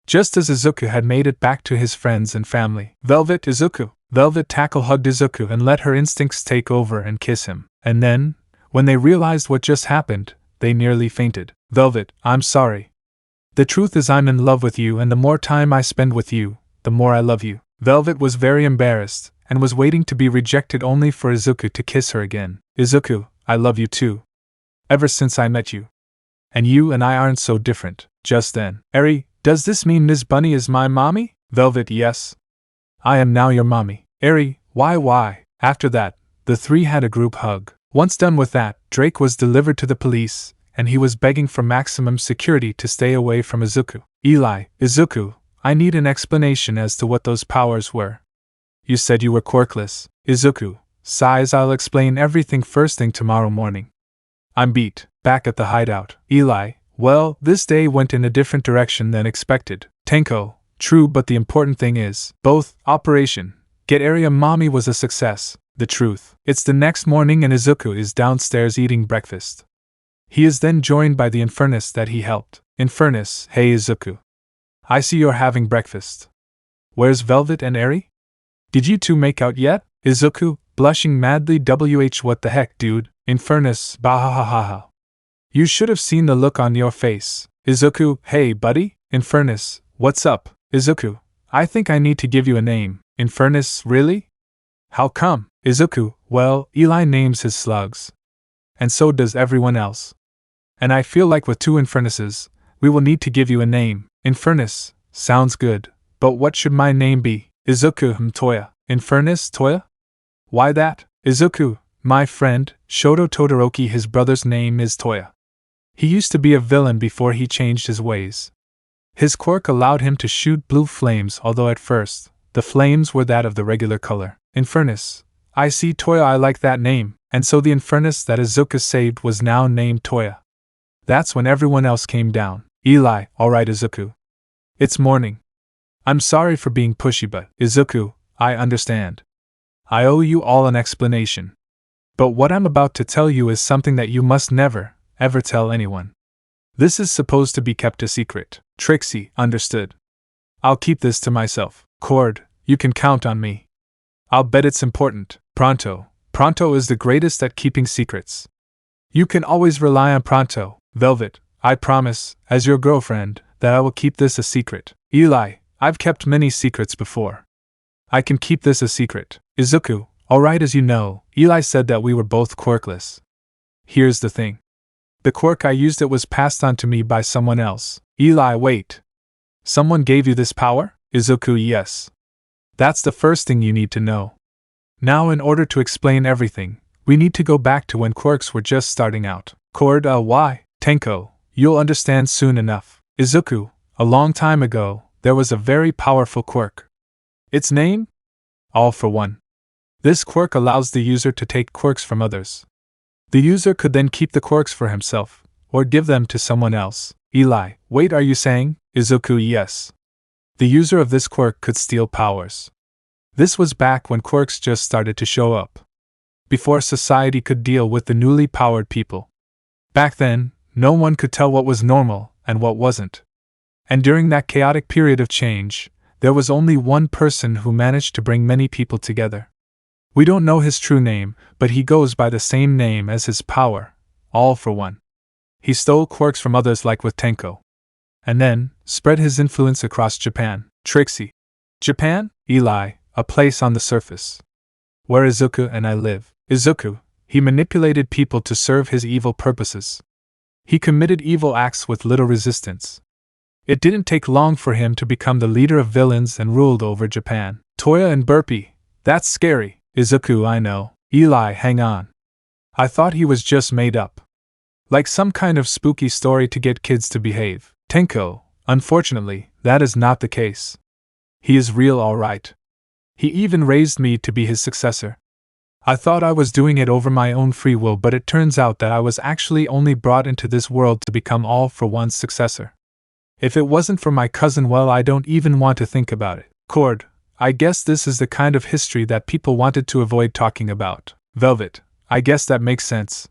Just as Izuku had made it back to his friends and family. Velvet Izuku. Velvet tackle-hugged Izuku and let her instincts take over and kiss him. And then, when they realized what just happened, they nearly fainted. Velvet, I'm sorry. The truth is I'm in love with you, and the more time I spend with you, the more I love you. Velvet was very embarrassed, and was waiting to be rejected only for Izuku to kiss her again. Izuku, I love you too. Ever since I met you. And you and I aren't so different. Just then. Eri, does this mean Ms. Bunny is my mommy? Velvet, yes. I am now your mommy. Eri, why? After that, the 3 had a group hug. Once done with that, Drake was delivered to the police, and he was begging for maximum security to stay away from Izuku. Eli, Izuku, I need an explanation as to what those powers were. You said you were quirkless. Izuku, sighs, I'll explain everything first thing tomorrow morning. I'm beat. Back at the hideout. Eli, well, this day went in a different direction than expected. Tenko, true, but the important thing is, both, Operation Get Area Mommy was a success. The truth. It's the next morning and Izuku is downstairs eating breakfast. He is then joined by the Infernus that he helped. Infernus, hey Izuku. I see you're having breakfast. Where's Velvet and Eri? Did you 2 make out yet? Izuku, blushing madly, what the heck, dude? Infernus, bahahaha. You should have seen the look on your face. Izuku, hey buddy? Infernus, what's up? Izuku, I think I need to give you a name. Infernus, really? How come? Izuku, well, Eli names his slugs. And so does everyone else. And I feel like with 2 Infernuses, we will need to give you a name. Infernus, sounds good, but what should my name be? Izuku, Toya. Infernus, Toya? Why that? Izuku, my friend, Shoto Todoroki, his brother's name is Toya. He used to be a villain before he changed his ways. His quirk allowed him to shoot blue flames, although at first, the flames were that of the regular color. Infernus, I see, Toya, I like that name, and so the Infernus that Izuku saved was now named Toya. That's when everyone else came down. Eli, alright Izuku. It's morning. I'm sorry for being pushy, but, Izuku, I understand. I owe you all an explanation. But what I'm about to tell you is something that you must never, ever tell anyone. This is supposed to be kept a secret. Trixie, understood. I'll keep this to myself. Cord, you can count on me. I'll bet it's important. Pronto. Pronto is the greatest at keeping secrets. You can always rely on Pronto. Velvet, I promise, as your girlfriend, that I will keep this a secret. Eli, I've kept many secrets before. I can keep this a secret. Izuku, alright, as you know, Eli said that we were both quirkless. Here's the thing. The quirk I used, it was passed on to me by someone else. Eli, wait. Someone gave you this power? Izuku, yes. That's the first thing you need to know. Now, in order to explain everything, we need to go back to when quirks were just starting out. Cord, why? Tenko, you'll understand soon enough. Izuku, a long time ago, there was a very powerful quirk. Its name? All for One. This quirk allows the user to take quirks from others. The user could then keep the quirks for himself, or give them to someone else. Eli, wait, are you saying? Izuku, yes. The user of this quirk could steal powers. This was back when quirks just started to show up. Before society could deal with the newly powered people. Back then, no one could tell what was normal and what wasn't. And during that chaotic period of change, there was only one person who managed to bring many people together. We don't know his true name, but he goes by the same name as his power, All for One. He stole quirks from others like with Tenko. And then, spread his influence across Japan. Trixie. Japan? Eli, a place on the surface. Where Izuku and I live. Izuku, he manipulated people to serve his evil purposes. He committed evil acts with little resistance. It didn't take long for him to become the leader of villains and ruled over Japan. Toya and Burpee, that's scary. Izuku, I know. Eli, hang on. I thought he was just made up. Like some kind of spooky story to get kids to behave. Tenko, unfortunately, that is not the case. He is real, all right. He even raised me to be his successor. I thought I was doing it over my own free will, but it turns out that I was actually only brought into this world to become All for One's successor. If it wasn't for my cousin, well, I don't even want to think about it. Cord, I guess this is the kind of history that people wanted to avoid talking about. Velvet, I guess that makes sense.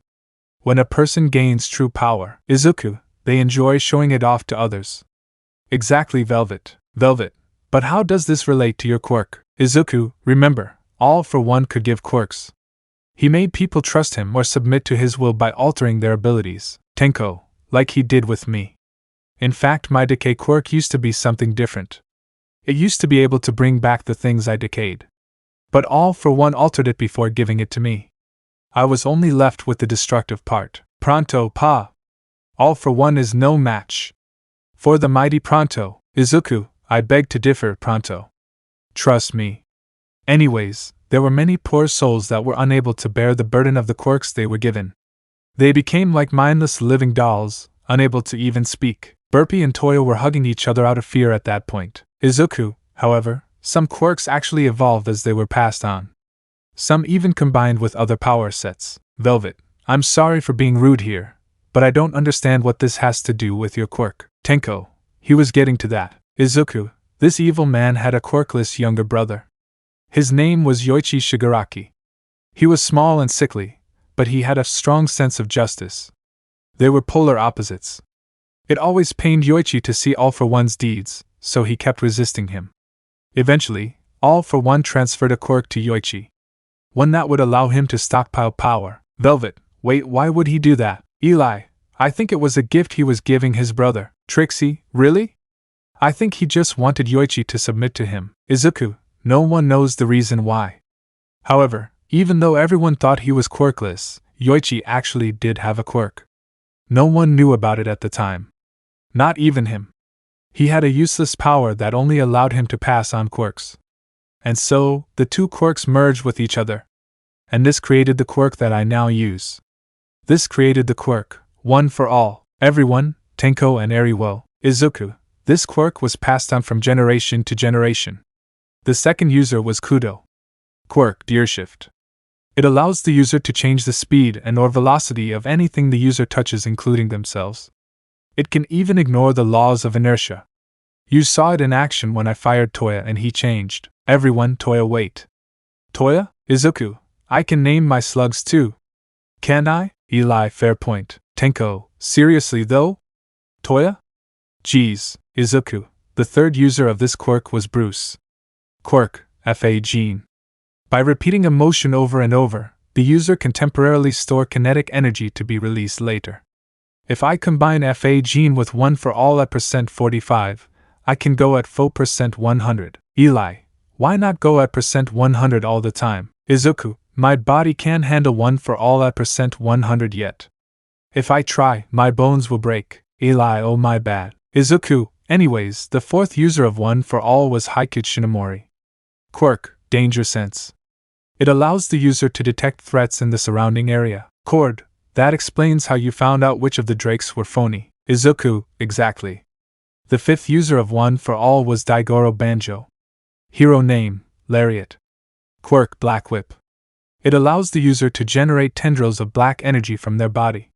When a person gains true power, Izuku, they enjoy showing it off to others. Exactly, Velvet. But how does this relate to your quirk? Izuku, remember, All for One could give quirks. He made people trust him or submit to his will by altering their abilities. Tenko, like he did with me. In fact, my decay quirk used to be something different. It used to be able to bring back the things I decayed. But All for One altered it before giving it to me. I was only left with the destructive part. Pronto, Pa! All for One is no match for the mighty Pronto. Izuku, I beg to differ, Pronto. Trust me. Anyways, there were many poor souls that were unable to bear the burden of the quirks they were given. They became like mindless living dolls, unable to even speak. Burpee and Toya were hugging each other out of fear at that point. Izuku, however, some quirks actually evolved as they were passed on. Some even combined with other power sets. Velvet, I'm sorry for being rude here, but I don't understand what this has to do with your quirk. Tenko, he was getting to that. Izuku, this evil man had a quirkless younger brother. His name was Yoichi Shigaraki. He was small and sickly, but he had a strong sense of justice. They were polar opposites. It always pained Yoichi to see All for One's deeds, so he kept resisting him. Eventually, All for One transferred a quirk to Yoichi. One that would allow him to stockpile power. Velvet, wait, why would he do that? Eli, I think it was a gift he was giving his brother. Trixie, really? I think he just wanted Yoichi to submit to him. Izuku, no one knows the reason why. However, even though everyone thought he was quirkless, Yoichi actually did have a quirk. No one knew about it at the time. Not even him. He had a useless power that only allowed him to pass on quirks. And so, the two quirks merged with each other. And this created the quirk that I now use. This created the quirk, One for All, everyone, Tenko and Eriwo. Izuku, this quirk was passed on from generation to generation. The second user was Kudo. Quirk, Gearshift. It allows the user to change the speed and or velocity of anything the user touches, including themselves. It can even ignore the laws of inertia. You saw it in action when I fired Toya and he changed. Everyone, Toya, wait. Toya? Izuku, I can name my slugs too. Can I? Eli, fair point. Tenko, seriously though? Toya? Geez, Izuku, the third user of this quirk was Bruce. Quirk, F.A. Gene. By repeating a motion over and over, the user can temporarily store kinetic energy to be released later. If I combine F.A. Gene with One for All at %45, I can go at full %100. Eli, why not go at %100 all the time? Izuku, my body can't handle One for All at %100 yet. If I try, my bones will break. Eli, oh my bad. Izuku, anyways, the fourth user of One for All was Heartbroken Shinomori. Quirk, Danger Sense. It allows the user to detect threats in the surrounding area. Cord, that explains how you found out which of the drakes were phony. Izuku, exactly. The fifth user of One for All was Daigoro Banjo. Hero name, Lariat. Quirk, Black Whip. It allows the user to generate tendrils of black energy from their body.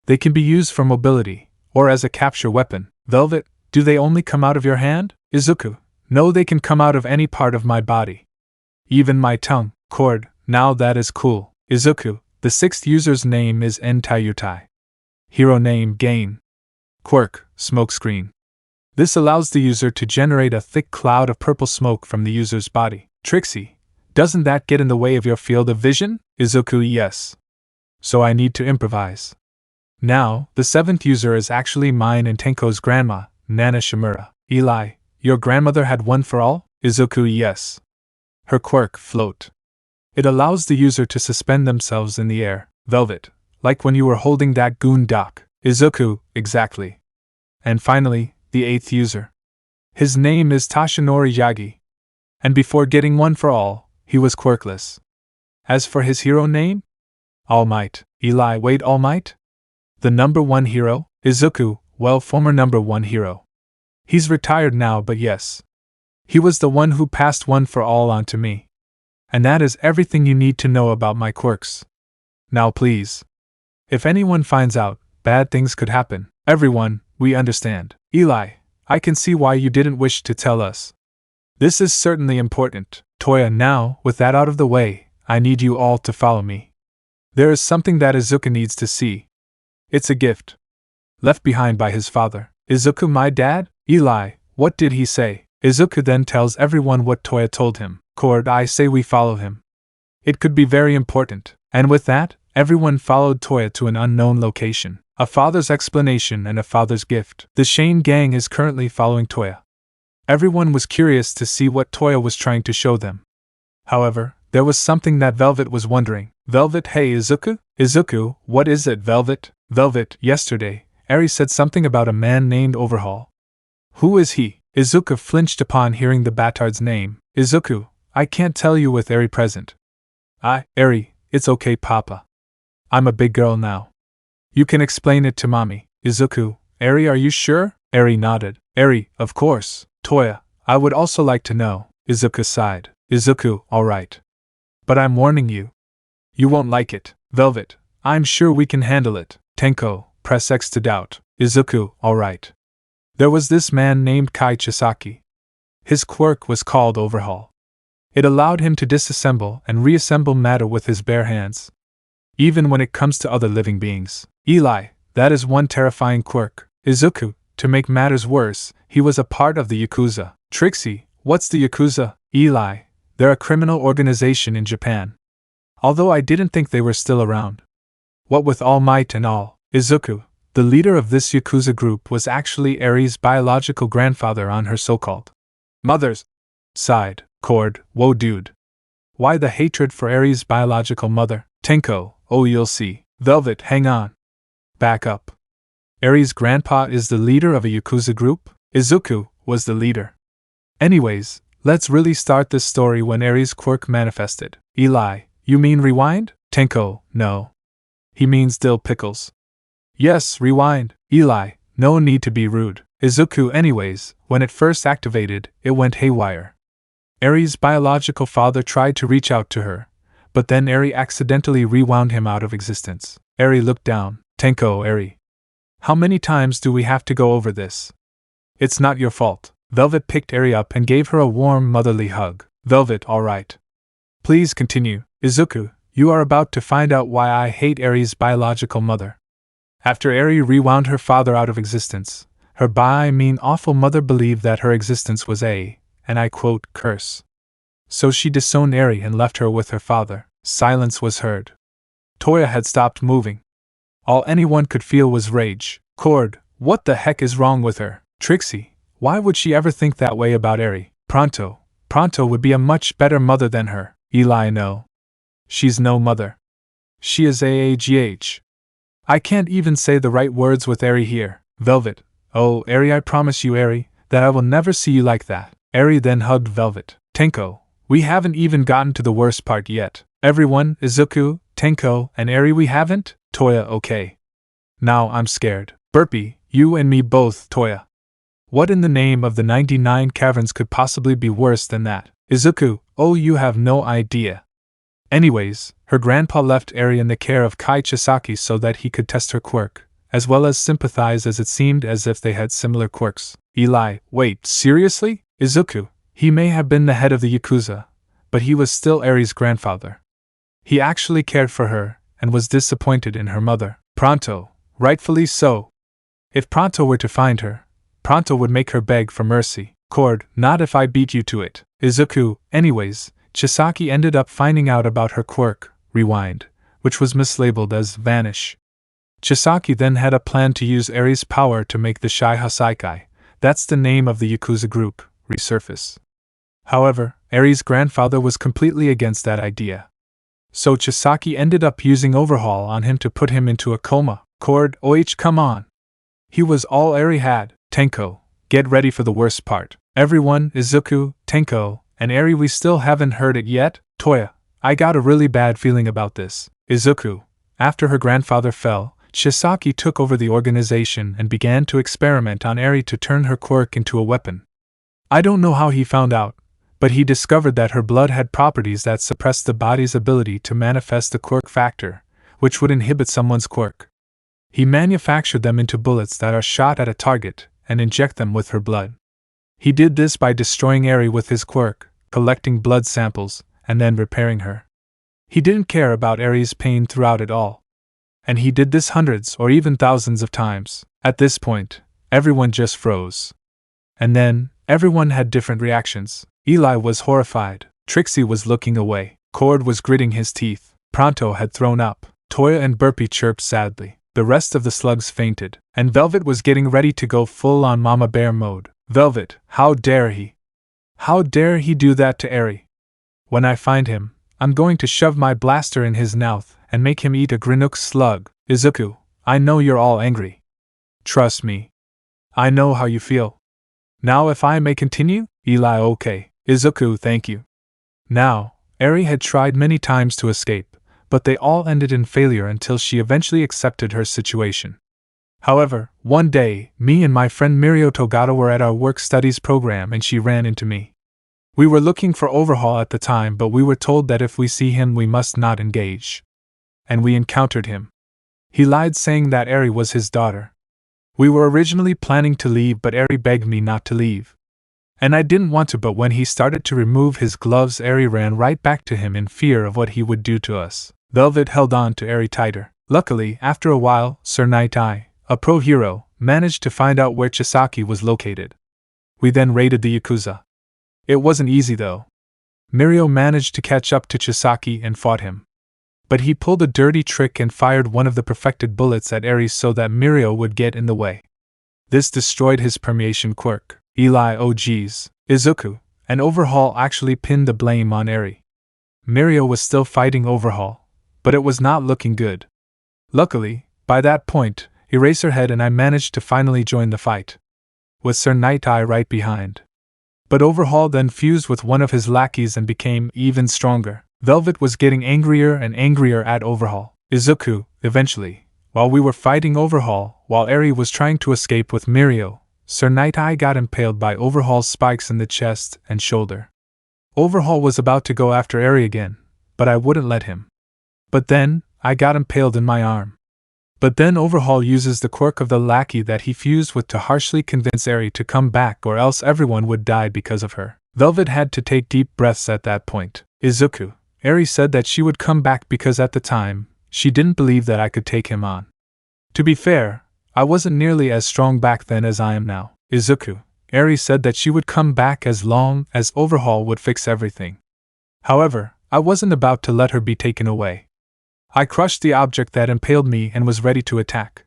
They can be used for mobility, or as a capture weapon. Velvet, do they only come out of your hand? Izuku, no, they can come out of any part of my body. Even my tongue. Cord, now that is cool. Izuku, the sixth user's name is Entayutai. Hero name, Gain. Quirk, Smokescreen. This allows the user to generate a thick cloud of purple smoke from the user's body. Trixie, doesn't that get in the way of your field of vision? Izuku, yes. So I need to improvise. Now, the seventh user is actually mine and Tenko's grandma, Nana Shimura. Eli, your grandmother had One for All? Izuku, yes. Her quirk, Float. It allows the user to suspend themselves in the air. Velvet, like when you were holding that goon dock. Izuku, exactly. And finally, the eighth user. His name is Toshinori Yagi. And before getting One for All, he was quirkless. As for his hero name? Almight. Eli, wait, Almight? The number one hero? Izuku, well, former number one hero. He's retired now, but yes. He was the one who passed One for All on to me. And that is everything you need to know about my quirks. Now please. If anyone finds out, bad things could happen. Everyone, we understand. Eli, I can see why you didn't wish to tell us. This is certainly important. Toya, now, with that out of the way, I need you all to follow me. There is something that Izuku needs to see. It's a gift. Left behind by his father. Izuku, my dad? Eli, what did he say? Izuku then tells everyone what Toya told him. Cord, I say we follow him. It could be very important. And with that, everyone followed Toya to an unknown location. A father's explanation and a father's gift. The Shane gang is currently following Toya. Everyone was curious to see what Toya was trying to show them. However, there was something that Velvet was wondering. Velvet, hey Izuku? Izuku, what is it, Velvet? Velvet, yesterday, Eri said something about a man named Overhaul. Who is he? Izuku flinched upon hearing the Batard's name. Izuku, I can't tell you with Eri present. Eri, it's okay, Papa. I'm a big girl now. You can explain it to Mommy. Izuku, Eri, are you sure? Eri nodded. Eri, of course. Toya, I would also like to know. Izuku sighed. Izuku, alright. But I'm warning you. You won't like it. Velvet, I'm sure we can handle it. Tenko, press X to doubt. Izuku, alright. There was this man named Kai Chisaki. His quirk was called Overhaul. It allowed him to disassemble and reassemble matter with his bare hands. Even when it comes to other living beings. Eli, that is one terrifying quirk. Izuku, to make matters worse, he was a part of the Yakuza. Trixie, what's the Yakuza? Eli, they're a criminal organization in Japan. Although I didn't think they were still around. What with Almight and all, Izuku, the leader of this Yakuza group, was actually Eri's biological grandfather on her so-called mother's side. Cord, whoa dude. Why the hatred for Eri's biological mother? Tenko, oh you'll see. Velvet, hang on. Back up. Eri's grandpa is the leader of a Yakuza group? Izuku was the leader. Anyways, let's really start this story when Eri's quirk manifested. Eli, you mean rewind? Tenko, no. He means dill pickles. Yes, rewind. Eli, no need to be rude. Izuku, anyways, when it first activated, it went haywire. Eri's biological father tried to reach out to her, but then Eri accidentally rewound him out of existence. Eri looked down. Tenko, Eri. How many times do we have to go over this? It's not your fault. Velvet picked Eri up and gave her a warm motherly hug. Velvet, alright. Please continue. Izuku, you are about to find out why I hate Eri's biological mother. After Eri rewound her father out of existence, her awful mother believed that her existence was and I quote, curse. So she disowned Eri and left her with her father. Silence was heard. Toya had stopped moving. All anyone could feel was rage. Cord, what the heck is wrong with her? Trixie, why would she ever think that way about Eri? Pronto would be a much better mother than her. Eli, no. She's no mother. She is AAGH. I can't even say the right words with Eri here. Velvet, oh Eri, I promise you Eri, that I will never see you like that. Eri then hugged Velvet. Tenko, we haven't even gotten to the worst part yet. Everyone, Izuku, Tenko, and Eri, we haven't? Toya, okay. Now I'm scared. Burpee, you and me both, Toya. What in the name of the 99 caverns could possibly be worse than that? Izuku, oh you have no idea. Anyways, her grandpa left Eri in the care of Kai Chisaki so that he could test her quirk, as well as sympathize, as it seemed as if they had similar quirks. Eli, wait, seriously? Izuku, he may have been the head of the Yakuza, but he was still Eri's grandfather. He actually cared for her, and was disappointed in her mother. Pronto, rightfully so. If Pronto were to find her, Pronto would make her beg for mercy. Cord, not if I beat you to it. Izuku, anyways, Chisaki ended up finding out about her quirk, rewind, which was mislabeled as vanish. Chisaki then had a plan to use Eri's power to make the Shai Hasaikai, that's the name of the Yakuza group, resurface. However, Eri's grandfather was completely against that idea. So Chisaki ended up using Overhaul on him to put him into a coma. Cord, come on. He was all Eri had. Tenko, get ready for the worst part. Everyone, Izuku, Tenko, and Eri, we still haven't heard it yet. Toya, I got a really bad feeling about this. Izuku, after her grandfather fell, Chisaki took over the organization and began to experiment on Eri to turn her quirk into a weapon. I don't know how he found out, but he discovered that her blood had properties that suppressed the body's ability to manifest the quirk factor, which would inhibit someone's quirk. He manufactured them into bullets that are shot at a target and inject them with her blood. He did this by destroying Eri with his quirk, collecting blood samples, and then repairing her. He didn't care about Eri's pain throughout it all. And he did this hundreds or even thousands of times. At this point, everyone just froze. And then, everyone had different reactions. Eli was horrified, Trixie was looking away, Cord was gritting his teeth, Pronto had thrown up, Toya and Burpee chirped sadly, the rest of the slugs fainted, and Velvet was getting ready to go full-on Mama Bear mode. Velvet, how dare he? How dare he do that to Eri? When I find him, I'm going to shove my blaster in his mouth and make him eat a Grinook slug. Izuku, I know you're all angry. Trust me. I know how you feel. Now if I may continue? Eli, okay. Izuku, thank you. Now, Eri had tried many times to escape, but they all ended in failure until she eventually accepted her situation. However, one day, me and my friend Mirio Togata were at our work studies program and she ran into me. We were looking for Overhaul at the time, but we were told that if we see him we must not engage. And we encountered him. He lied saying that Eri was his daughter. We were originally planning to leave, but Eri begged me not to leave. And I didn't want to, but when he started to remove his gloves, Eri ran right back to him in fear of what he would do to us. Velvet held on to Eri tighter. Luckily, after a while, Sir Night-Eye, a pro hero, managed to find out where Chisaki was located. We then raided the Yakuza. It wasn't easy though. Mirio managed to catch up to Chisaki and fought him. But he pulled a dirty trick and fired one of the perfected bullets at Eri so that Mirio would get in the way. This destroyed his permeation quirk. Eli, oh geez, Izuku, and Overhaul actually pinned the blame on Eri. Mirio was still fighting Overhaul, but it was not looking good. Luckily, by that point, Eraserhead and I managed to finally join the fight, with Sir Night-Eye right behind. But Overhaul then fused with one of his lackeys and became even stronger. Velvet was getting angrier and angrier at Overhaul. Izuku, eventually, while we were fighting Overhaul, while Eri was trying to escape with Mirio, Sir Night-Eye got impaled by Overhaul's spikes in the chest and shoulder. Overhaul was about to go after Eri again, but I wouldn't let him. But then, I got impaled in my arm. But then Overhaul uses the quirk of the lackey that he fused with to harshly convince Eri to come back, or else everyone would die because of her. Velvet had to take deep breaths at that point. Izuku, Eri said that she would come back because at the time, she didn't believe that I could take him on. To be fair, I wasn't nearly as strong back then as I am now. Izuku, Eri said that she would come back as long as Overhaul would fix everything. However, I wasn't about to let her be taken away. I crushed the object that impaled me and was ready to attack.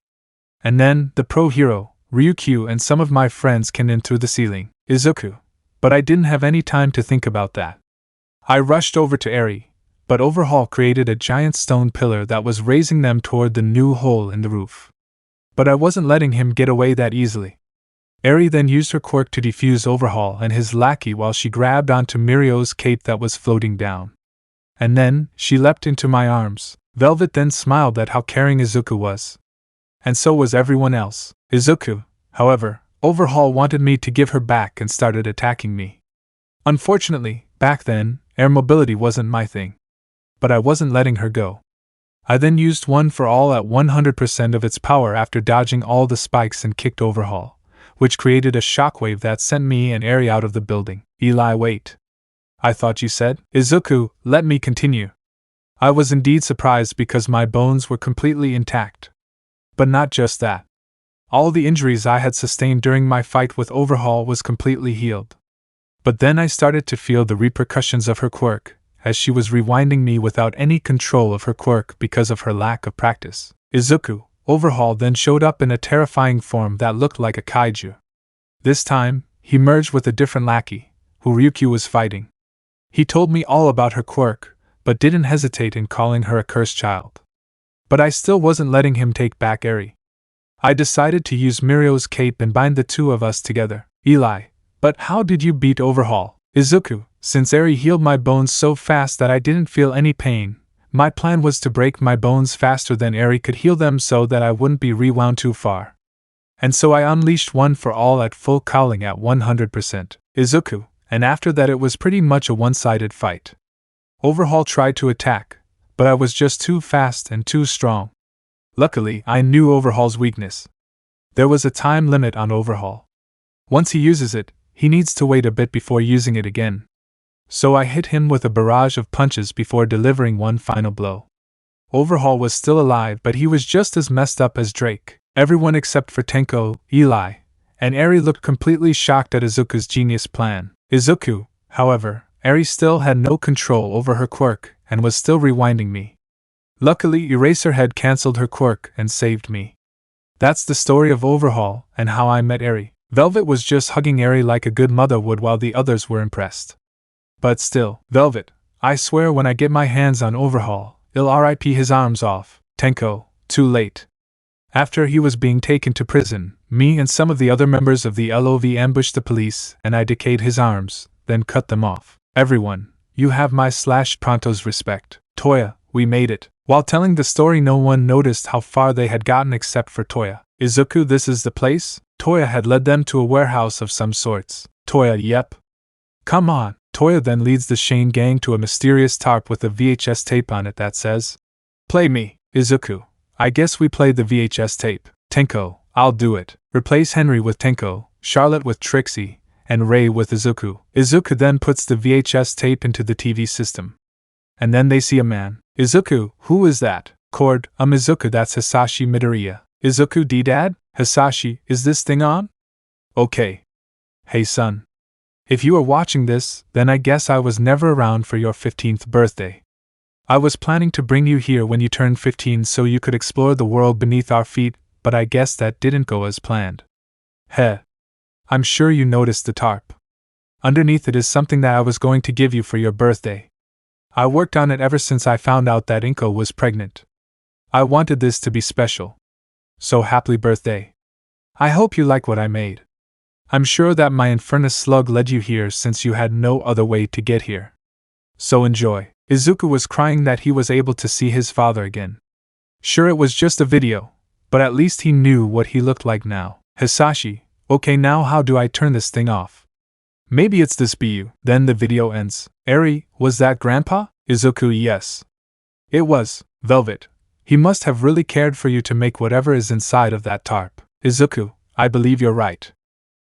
And then, the pro hero, Ryukyu, and some of my friends came in through the ceiling. Izuku. But I didn't have any time to think about that. I rushed over to Eri, but Overhaul created a giant stone pillar that was raising them toward the new hole in the roof. But I wasn't letting him get away that easily. Eri then used her quirk to defuse Overhaul and his lackey while she grabbed onto Mirio's cape that was floating down. And then, she leapt into my arms. Velvet then smiled at how caring Izuku was. And so was everyone else. Izuku, however, Overhaul wanted me to give her back and started attacking me. Unfortunately, back then, air mobility wasn't my thing. But I wasn't letting her go. I then used One for All at 100% of its power after dodging all the spikes and kicked Overhaul, which created a shockwave that sent me and Eri out of the building. Eli, wait. I thought you said? Izuku, let me continue. I was indeed surprised because my bones were completely intact. But not just that. All the injuries I had sustained during my fight with Overhaul was completely healed. But then I started to feel the repercussions of her quirk, as she was rewinding me without any control of her quirk because of her lack of practice. Izuku, Overhaul then showed up in a terrifying form that looked like a kaiju. This time, he merged with a different lackey, who Ryukyu was fighting. He told me all about her quirk, but didn't hesitate in calling her a cursed child. But I still wasn't letting him take back Eri. I decided to use Mirio's cape and bind the two of us together. Eli, but how did you beat Overhaul? Izuku, since Eri healed my bones so fast that I didn't feel any pain, my plan was to break my bones faster than Eri could heal them so that I wouldn't be rewound too far. And so I unleashed One for All at full cowling at 100%. Izuku, and after that it was pretty much a one-sided fight. Overhaul tried to attack, but I was just too fast and too strong. Luckily, I knew Overhaul's weakness. There was a time limit on Overhaul. Once he uses it, he needs to wait a bit before using it again. So I hit him with a barrage of punches before delivering one final blow. Overhaul was still alive, but he was just as messed up as Drake. Everyone except for Tenko, Eli, and Eri looked completely shocked at Izuku's genius plan. Izuku, however, Eri still had no control over her quirk and was still rewinding me. Luckily, Eraserhead cancelled her quirk and saved me. That's the story of Overhaul and how I met Eri. Velvet was just hugging Eri like a good mother would while the others were impressed. But still, Velvet, I swear when I get my hands on Overhaul, I'll RIP his arms off. Tenko, too late. After he was being taken to prison, me and some of the other members of the LOV ambushed the police and I decayed his arms, then cut them off. Everyone, you have my /Pronto's respect. Toya, we made it. While telling the story, no one noticed how far they had gotten except for Toya. Izuku, this is the place? Toya had led them to a warehouse of some sorts. Toya, yep. Come on. Toya then leads the Shane gang to a mysterious tarp with a VHS tape on it that says, "Play me, Izuku." I guess we played the VHS tape. Tenko, I'll do it. Replace Henry with Tenko, Charlotte with Trixie, and Ray with Izuku. Izuku then puts the VHS tape into the TV system. And then they see a man. Izuku, who is that? Cord, Izuku, that's Hisashi Midoriya. Izuku, D-Dad? Hisashi, is this thing on? Okay. Hey son. If you are watching this, then I guess I was never around for your 15th birthday. I was planning to bring you here when you turned 15 so you could explore the world beneath our feet, but I guess that didn't go as planned. Heh. I'm sure you noticed the tarp. Underneath it is something that I was going to give you for your birthday. I worked on it ever since I found out that Inko was pregnant. I wanted this to be special. So happy birthday. I hope you like what I made. I'm sure that my Infernus slug led you here since you had no other way to get here. So enjoy. Izuku was crying that he was able to see his father again. Sure, it was just a video, but at least he knew what he looked like now. Hisashi, okay, now how do I turn this thing off? Maybe it's this BU. Then the video ends. Eri, was that Grandpa? Izuku, yes. It was. Velvet, he must have really cared for you to make whatever is inside of that tarp. Izuku, I believe you're right.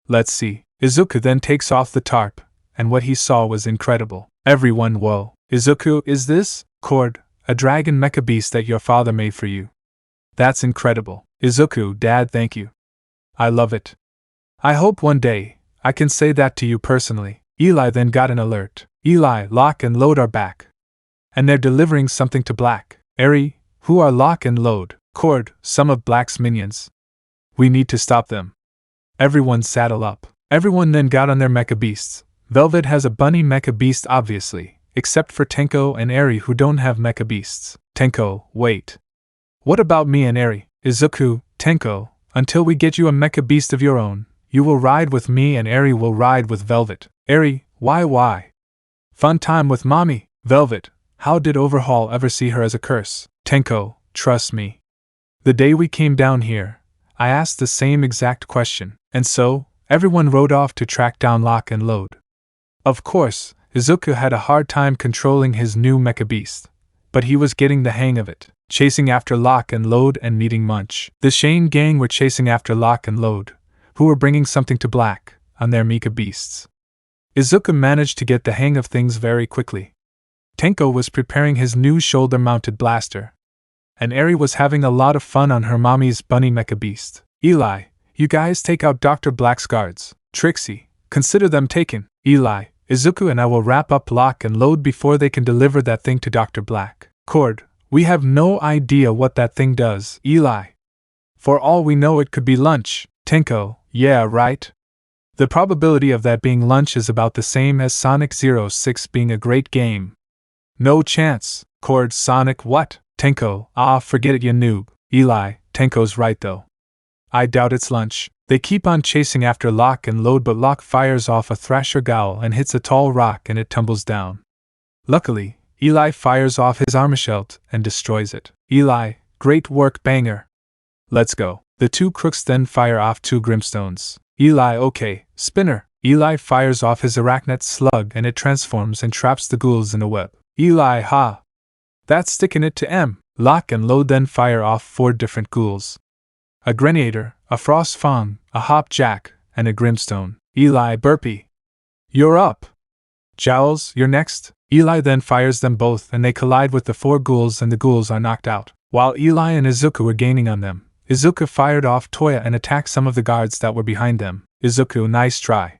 Let's see. Izuku then takes off the tarp, and what he saw was incredible. Everyone, whoa. Izuku, is this, Cord, a dragon mecha beast that your father made for you? That's incredible. Izuku, Dad, thank you. I love it. I hope one day I can say that to you personally. Eli then got an alert. Eli, Lock and Load are back. And they're delivering something to Black. Eri, who are Lock and Load? Cord, some of Black's minions. We need to stop them. Everyone saddle up. Everyone then got on their mecha beasts. Velvet has a bunny mecha beast obviously, except for Tenko and Eri who don't have mecha beasts. Tenko, wait. What about me and Eri? Izuku, Tenko, until we get you a mecha beast of your own, you will ride with me and Eri will ride with Velvet. Eri, why? Fun time with mommy. Velvet, how did Overhaul ever see her as a curse? Tenko, trust me. The day we came down here, I asked the same exact question, and so, everyone rode off to track down Lock and Load. Of course, Izuku had a hard time controlling his new mecha beast, but he was getting the hang of it, chasing after Lock and Load and needing Munch. The Shane gang were chasing after Lock and Load, who were bringing something to Black on their mecha beasts. Izuku managed to get the hang of things very quickly. Tenko was preparing his new shoulder-mounted blaster, and Eri was having a lot of fun on her mommy's bunny mecha beast. Eli, you guys take out Dr. Black's guards. Trixie, consider them taken. Eli, Izuku and I will wrap up Lock and Load before they can deliver that thing to Dr. Black. Cord, we have no idea what that thing does. Eli, for all we know it could be lunch. Tenko, yeah, right? The probability of that being lunch is about the same as Sonic 06 being a great game. No chance. Cord, Sonic what? Tenko, forget it, you noob. Eli, Tenko's right though. I doubt it's lunch. They keep on chasing after Lock and Load, but Lock fires off a Thrasher Ghoul and hits a tall rock and it tumbles down. Luckily, Eli fires off his Armashelt and destroys it. Eli, great work, banger. Let's go. The two crooks then fire off two Grimstones. Eli, okay, Spinner. Eli fires off his Arachnet Slug and it transforms and traps the ghouls in a web. Eli, ha! That's sticking it to M. Lock and Load then fire off 4 different ghouls. A Grenader, a Frost Fang, a Hop Jack, and a Grimstone. Eli, Burpee. You're up! Jowls, you're next. Eli then fires them both and they collide with the 4 ghouls and the ghouls are knocked out. While Eli and Izuku were gaining on them, Izuku fired off Toya and attacked some of the guards that were behind them. Izuku, nice try.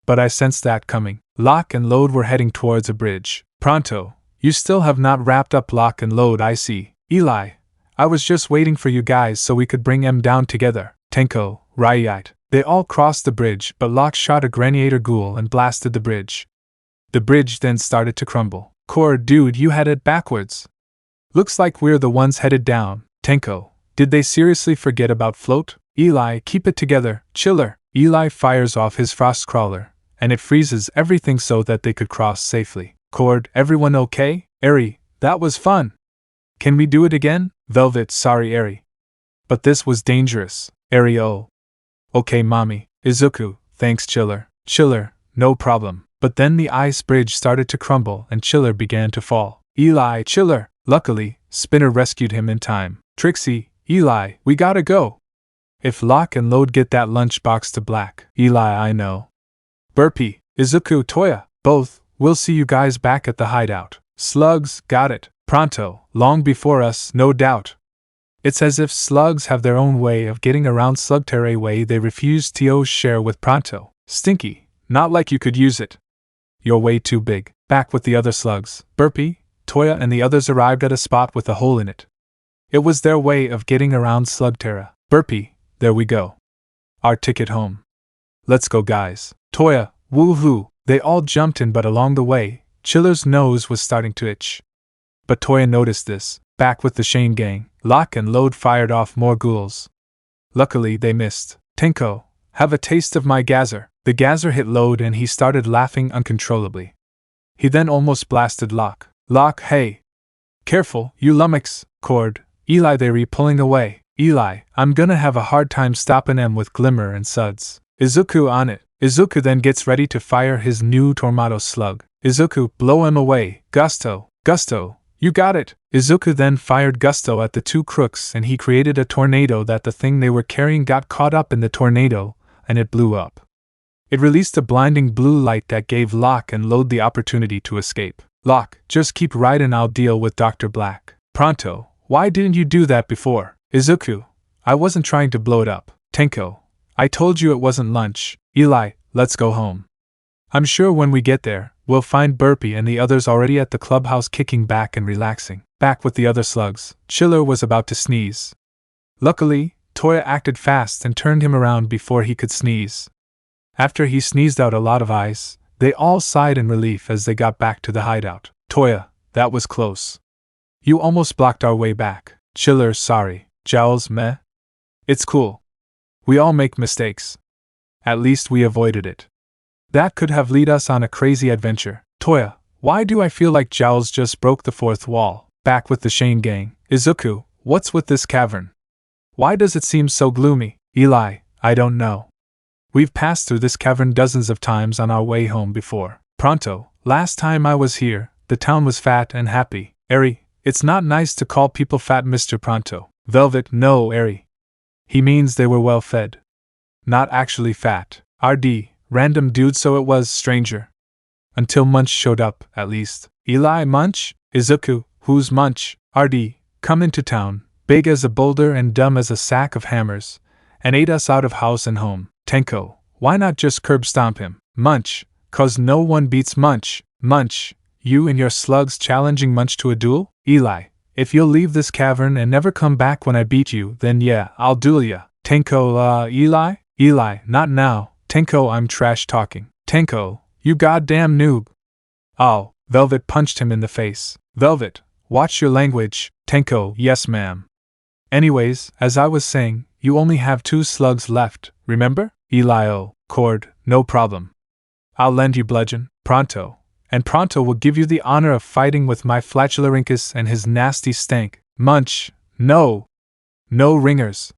But I sensed that coming. Lock and Load were heading towards a bridge. Pronto. You still have not wrapped up Lock and Load, I see. Eli, I was just waiting for you guys so we could bring them down together. Tenko, Ryite. They all crossed the bridge, but Lock shot a Graniator Ghoul and blasted the bridge. The bridge then started to crumble. Core, dude, you had it backwards. Looks like we're the ones headed down. Tenko, did they seriously forget about float? Eli, keep it together, chiller. Eli fires off his frost crawler, and it freezes everything so that they could cross safely. Cord, everyone okay? Eri, that was fun. Can we do it again? Velvet, sorry Eri. But this was dangerous. Eri, oh. Okay mommy. Izuku, thanks Chiller. Chiller, no problem. But then the ice bridge started to crumble and Chiller began to fall. Eli, Chiller. Luckily, Spinner rescued him in time. Trixie, Eli, we gotta go. If Lock and Load get that lunchbox to black. Eli, I know. Burpee, Izuku, Toya, both, we'll see you guys back at the hideout. Slugs, got it. Pronto, long before us, no doubt. It's as if slugs have their own way of getting around Slugterra way they refuse to share with Pronto. Stinky, not like you could use it. You're way too big. Back with the other slugs. Burpee, Toya and the others arrived at a spot with a hole in it. It was their way of getting around Slugterra. Burpee, there we go. Our ticket home. Let's go guys. Toya, woohoo. They all jumped in but along the way, Chiller's nose was starting to itch. But Toya noticed this. Back with the Shane gang, Lock and Load fired off more ghouls. Luckily they missed. Tenko, have a taste of my gazer. The gazer hit Load and he started laughing uncontrollably. He then almost blasted Lock. Lock, hey. Careful, you lummox. Cord, Eli they pulling away. Eli, I'm gonna have a hard time stopping them with Glimmer and Suds. Izuku on it. Izuku then gets ready to fire his new Tornado Slug. Izuku, blow him away. Gusto, Gusto. You got it! Izuku then fired Gusto at the 2 crooks and he created a tornado that the thing they were carrying got caught up in the tornado, and it blew up. It released a blinding blue light that gave Lock and Load the opportunity to escape. Lock, just keep right and I'll deal with Dr. Black. Pronto, why didn't you do that before? Izuku, I wasn't trying to blow it up. Tenko, I told you it wasn't lunch. Eli, let's go home. I'm sure when we get there, we'll find Burpee and the others already at the clubhouse kicking back and relaxing. Back with the other slugs, Chiller was about to sneeze. Luckily, Toya acted fast and turned him around before he could sneeze. After he sneezed out a lot of ice, they all sighed in relief as they got back to the hideout. Toya, that was close. You almost blocked our way back. Chiller, sorry. Jowls, meh? It's cool. We all make mistakes. At least we avoided it. That could have led us on a crazy adventure. Toya, why do I feel like Jowls just broke the 4th wall? Back with the Shane gang. Izuku, what's with this cavern? Why does it seem so gloomy? Eli, I don't know. We've passed through this cavern dozens of times on our way home before. Pronto, last time I was here, the town was fat and happy. Eri, it's not nice to call people fat, Mr. Pronto. Velvet, no, Eri. He means they were well fed. Not actually fat. RD. Random dude, so it was, stranger. Until Munch showed up, at least. Eli, Munch? Izuku, who's Munch? RD, come into town, big as a boulder and dumb as a sack of hammers, and ate us out of house and home. Tenko, why not just curb stomp him? Munch, 'cause no one beats Munch. Munch, you and your slugs challenging Munch to a duel? Eli, if you'll leave this cavern and never come back when I beat you, then yeah, I'll duel ya. Tenko, Eli? Eli, not now. Tenko, I'm trash talking. Tenko, you goddamn noob. Oh, Velvet punched him in the face. Velvet, watch your language. Tenko, yes ma'am. Anyways, as I was saying, you only have 2 slugs left, remember? Eli, oh, Cord, no problem. I'll lend you bludgeon, Pronto, and Pronto will give you the honor of fighting with my Flatularincus and his nasty stank. Munch, no. No ringers.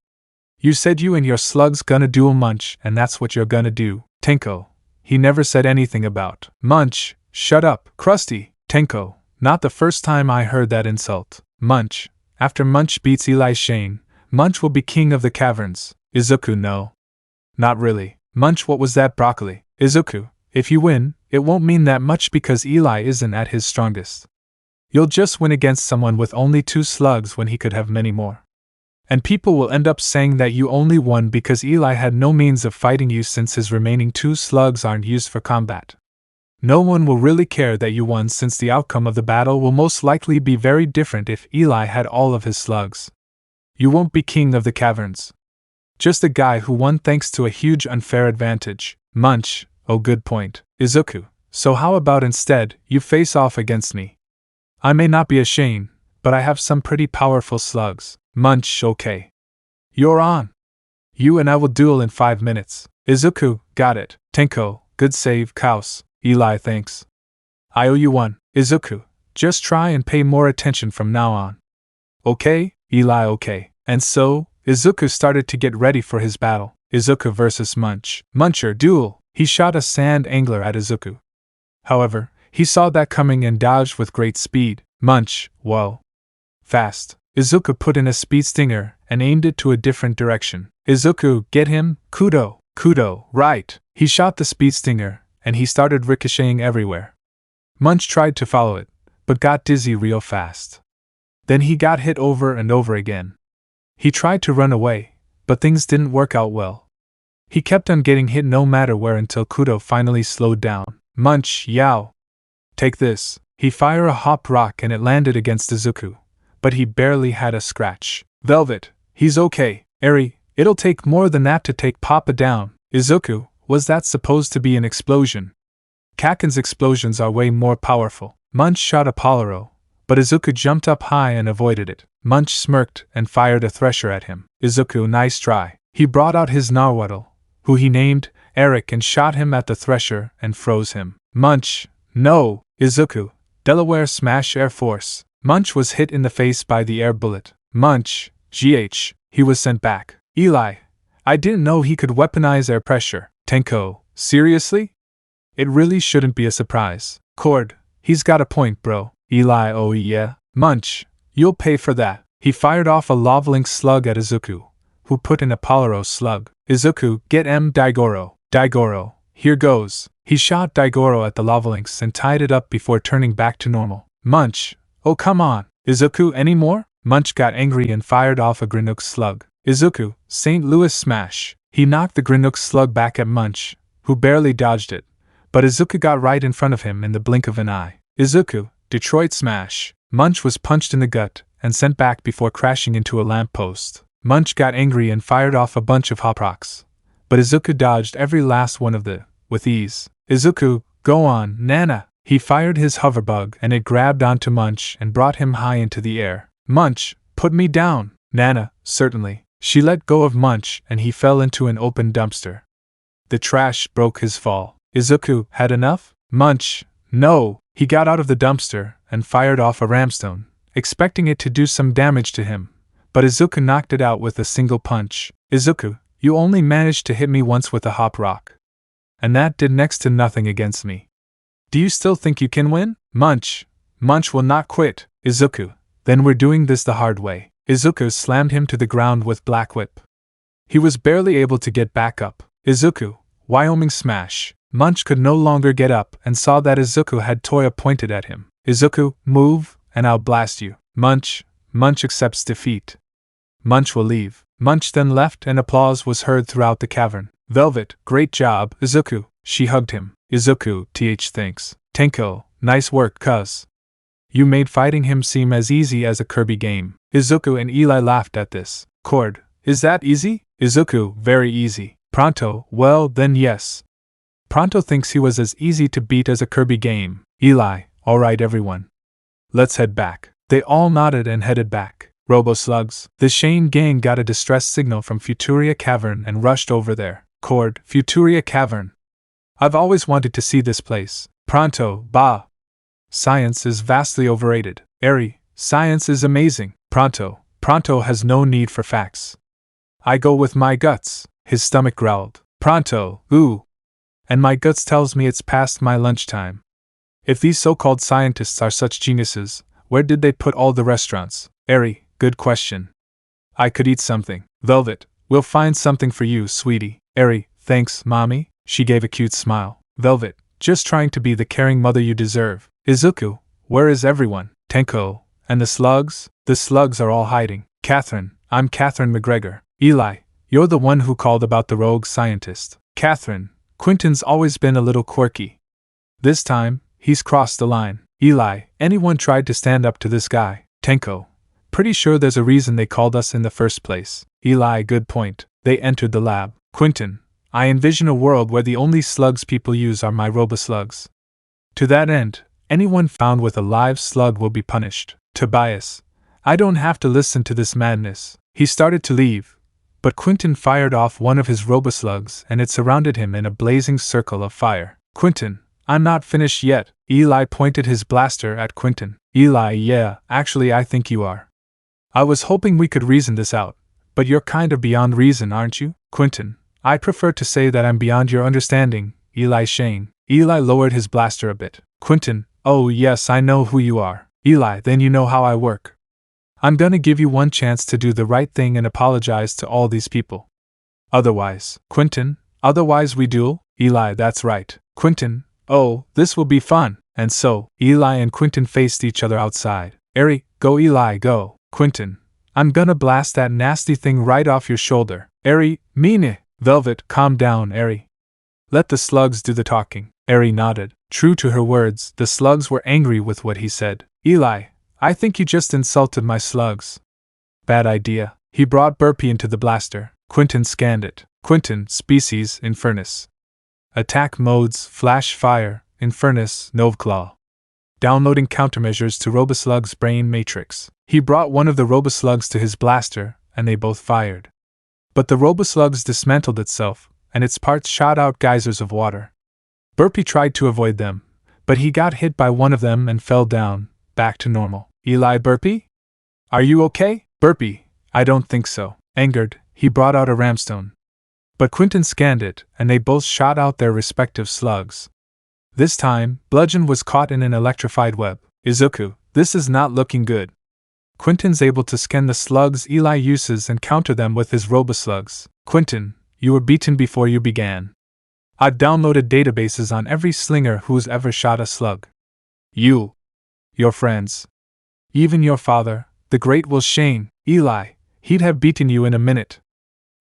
You said you and your slugs gonna duel Munch, and that's what you're gonna do. Tenko, he never said anything about Munch. Shut up, Krusty. Tenko, not the first time I heard that insult. Munch, after Munch beats Eli Shane, Munch will be king of the caverns. Izuku, no. Not really. Munch, what was that broccoli? Izuku, If you win, it won't mean that much because Eli isn't at his strongest. You'll just win against someone with only 2 slugs when he could have many more. And people will end up saying that you only won because Eli had no means of fighting you since his remaining 2 slugs aren't used for combat. No one will really care that you won since the outcome of the battle will most likely be very different if Eli had all of his slugs. You won't be king of the caverns. Just a guy who won thanks to a huge unfair advantage. Munch, oh good point, Izuku. So how about instead, you face off against me? I may not be a Shane, but I have some pretty powerful slugs. Munch, okay. You're on. You and I will duel in 5 minutes. Izuku, got it. Tenko, good save, Kaus. Eli, thanks. I owe you one. Izuku, just try and pay more attention from now on. Okay, Eli, okay. And so, Izuku started to get ready for his battle. Izuku versus Munch. Muncher, duel. He shot a sand angler at Izuku. However, he saw that coming and dodged with great speed. Munch, whoa. Fast. Izuku put in a speed stinger and aimed it to a different direction. Izuku, get him, Kudo, right. He shot the speed stinger, and he started ricocheting everywhere. Munch tried to follow it, but got dizzy real fast. Then he got hit over and over again. He tried to run away, but things didn't work out well. He kept on getting hit no matter where until Kudo finally slowed down. Munch, yow. Take this. He fired a hop rock and it landed against Izuku, but he barely had a scratch. Velvet, he's okay. Eri, it'll take more than that to take Papa down. Izuku, was that supposed to be an explosion? Kaken's explosions are way more powerful. Munch shot a Polaro, but Izuku jumped up high and avoided it. Munch smirked and fired a thresher at him. Izuku, nice try. He brought out his Nahuatl, who he named Eric, and shot him at the thresher and froze him. Munch, no. Izuku, Delaware Smash Air Force. Munch was hit in the face by the air bullet. Munch, GH, he was sent back. Eli, I didn't know he could weaponize air pressure. Tenko, seriously? It really shouldn't be a surprise. Cord, he's got a point, bro. Eli, oh yeah. Munch, you'll pay for that. He fired off a Lovelink slug at Izuku, who put in a Polaro slug. Izuku, get M. Daigoro. Daigoro, here goes. He shot Daigoro at the Lovelinks and tied it up before turning back to normal. Munch, oh come on. Izuku, any more? Munch got angry and fired off a Grinook slug. Izuku, St. Louis smash. He knocked the Grinook slug back at Munch, who barely dodged it, but Izuku got right in front of him in the blink of an eye. Izuku, Detroit smash. Munch was punched in the gut and sent back before crashing into a lamppost. Munch got angry and fired off a bunch of hop rocks, but Izuku dodged every last one of them with ease. Izuku, go on, Nana. He fired his hoverbug and it grabbed onto Munch and brought him high into the air. Munch, put me down. Nana, certainly. She let go of Munch and he fell into an open dumpster. The trash broke his fall. Izuku, had enough? Munch, no. He got out of the dumpster and fired off a ramstone, expecting it to do some damage to him, but Izuku knocked it out with a single punch. Izuku, you only managed to hit me once with a hop rock, and that did next to nothing against me. Do you still think you can win? Munch will not quit. Izuku, then we're doing this the hard way. Izuku slammed him to the ground with Black Whip. He was barely able to get back up. Izuku, Wyoming smash. Munch could no longer get up and saw that Izuku had Toya pointed at him. Izuku, move, and I'll blast you. Munch accepts defeat. Munch will leave. Munch then left and applause was heard throughout the cavern. Velvet, great job, Izuku. She hugged him. Izuku, thanks. Tenko, nice work, cuz. You made fighting him seem as easy as a Kirby game. Izuku and Eli laughed at this. Cord, is that easy? Izuku, very easy. Pronto, well then yes. Pronto thinks he was as easy to beat as a Kirby game. Eli, alright everyone. Let's head back. They all nodded and headed back. Robo Slugs. The Shane gang got a distress signal from Futuria Cavern and rushed over there. Cord, Futuria Cavern. I've always wanted to see this place. Pronto, bah. Science is vastly overrated. Eri, science is amazing. Pronto has no need for facts. I go with my guts. His stomach growled. Pronto, ooh. And my guts tells me it's past my lunchtime. If these so-called scientists are such geniuses, where did they put all the restaurants? Eri, good question. I could eat something. Velvet, we'll find something for you, sweetie. Eri, thanks, mommy. She gave a cute smile. Velvet, just trying to be the caring mother you deserve. Izuku, where is everyone? Tenko, and the slugs? The slugs are all hiding. Catherine, I'm Catherine McGregor. Eli, you're the one who called about the rogue scientist. Catherine, Quentin's always been a little quirky. This time, he's crossed the line. Eli, anyone tried to stand up to this guy? Tenko, pretty sure there's a reason they called us in the first place. Eli, good point. They entered the lab. Quentin, I envision a world where the only slugs people use are my Robo Slugs. To that end, anyone found with a live slug will be punished. Tobias, I don't have to listen to this madness. He started to leave, but Quentin fired off one of his Robo Slugs and it surrounded him in a blazing circle of fire. Quentin, I'm not finished yet. Eli pointed his blaster at Quentin. Eli, yeah, actually I think you are. I was hoping we could reason this out, but you're kind of beyond reason, aren't you? Quentin, I prefer to say that I'm beyond your understanding. Eli Shane. Eli lowered his blaster a bit. Quentin, oh yes, I know who you are. Eli, then you know how I work. I'm gonna give you one chance to do the right thing and apologize to all these people. Otherwise, Quentin, otherwise we duel? Eli, that's right. Quentin, oh, this will be fun. And so, Eli and Quentin faced each other outside. Eri, go Eli, go. Quentin, I'm gonna blast that nasty thing right off your shoulder. Eri, mean. Velvet, calm down, Eri. Let the slugs do the talking. Eri nodded. True to her words, the slugs were angry with what he said. Eli, I think you just insulted my slugs. Bad idea. He brought Burpee into the blaster. Quentin scanned it. Quentin, species, Infernus. Attack modes, flash fire, Infernus, Noveclaw. Downloading countermeasures to Roboslug's brain matrix. He brought one of the Roboslugs to his blaster, and they both fired. But the Roboslugs dismantled itself, and its parts shot out geysers of water. Burpee tried to avoid them, but he got hit by one of them and fell down, back to normal. Eli, Burpee? Are you okay? Burpee, I don't think so. Angered, he brought out a ramstone. But Quentin scanned it, and they both shot out their respective slugs. This time, Bludgeon was caught in an electrified web. Izuku, this is not looking good. Quentin's able to scan the slugs Eli uses and counter them with his Roboslugs. Quentin, you were beaten before you began. I've downloaded databases on every slinger who's ever shot a slug. You. Your friends. Even your father, the great Will Shane. Eli, he'd have beaten you in a minute.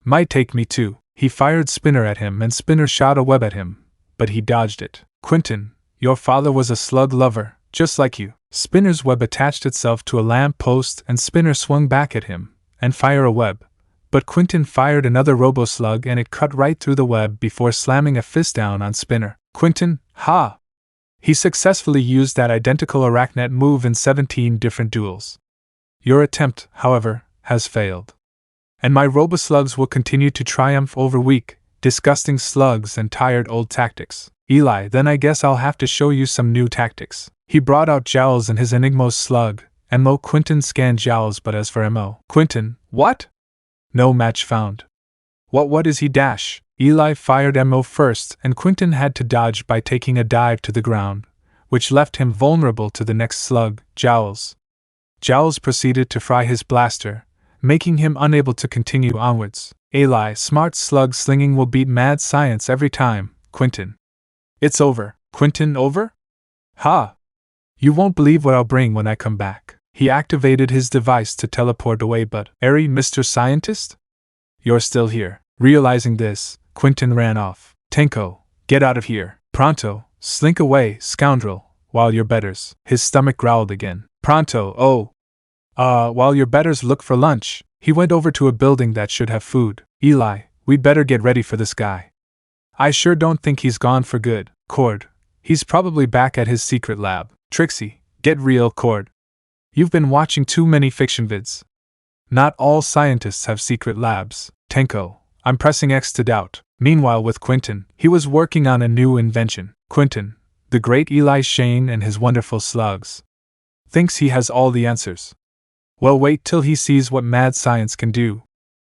Might take me too. He fired Spinner at him and Spinner shot a web at him, but he dodged it. Quentin, your father was a slug lover, just like you. Spinner's web attached itself to a lamp post and Spinner swung back at him, and fired a web. But Quentin fired another Roboslug and it cut right through the web before slamming a fist down on Spinner. Quentin, ha! He successfully used that identical Arachnet move in 17 different duels. Your attempt, however, has failed. And my Roboslugs will continue to triumph over weak, disgusting slugs and tired old tactics. Eli, then I guess I'll have to show you some new tactics. He brought out Jowls and his Enigmos slug, and Quentin scanned Jowls, but as for Mo. Quentin, what? No match found. What is he dash? Eli fired Mo first, and Quentin had to dodge by taking a dive to the ground, which left him vulnerable to the next slug, Jowls. Jowls proceeded to fry his blaster, making him unable to continue onwards. Eli, smart slug slinging will beat mad science every time, Quentin. It's over. Quentin, over? Ha! You won't believe what I'll bring when I come back. He activated his device to teleport away, but, Eri, Mr. Scientist? You're still here. Realizing this, Quentin ran off. Tenko, get out of here. Pronto, slink away, scoundrel, while your betters. His stomach growled again. Pronto, oh. While your betters look for lunch. He went over to a building that should have food. Eli, we'd better get ready for this guy. I sure don't think he's gone for good. Cord, he's probably back at his secret lab. Trixie, get real, Cord. You've been watching too many fiction vids. Not all scientists have secret labs. Tenko, I'm pressing X to doubt. Meanwhile with Quentin, he was working on a new invention. Quentin, the great Eli Shane and his wonderful slugs. Thinks he has all the answers. Well, wait till he sees what mad science can do.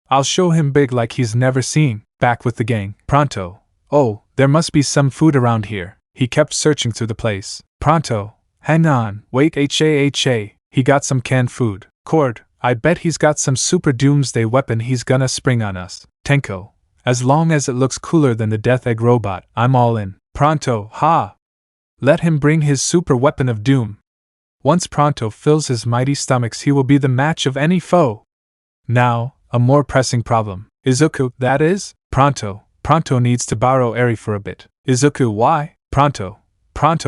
I'll show him big like he's never seen. Back with the gang. Pronto. Oh, there must be some food around here. He kept searching through the place. Pronto. Hang on. Wait, ha. He got some canned food. Cord, I bet he's got some super doomsday weapon he's gonna spring on us. Tenko, as long as it looks cooler than the Death Egg robot, I'm all in. Pronto, ha! Let him bring his super weapon of doom. Once Pronto fills his mighty stomachs, he will be the match of any foe. Now, a more pressing problem. Izuku, that is? Pronto needs to borrow Eri for a bit. Izuku, why? Pronto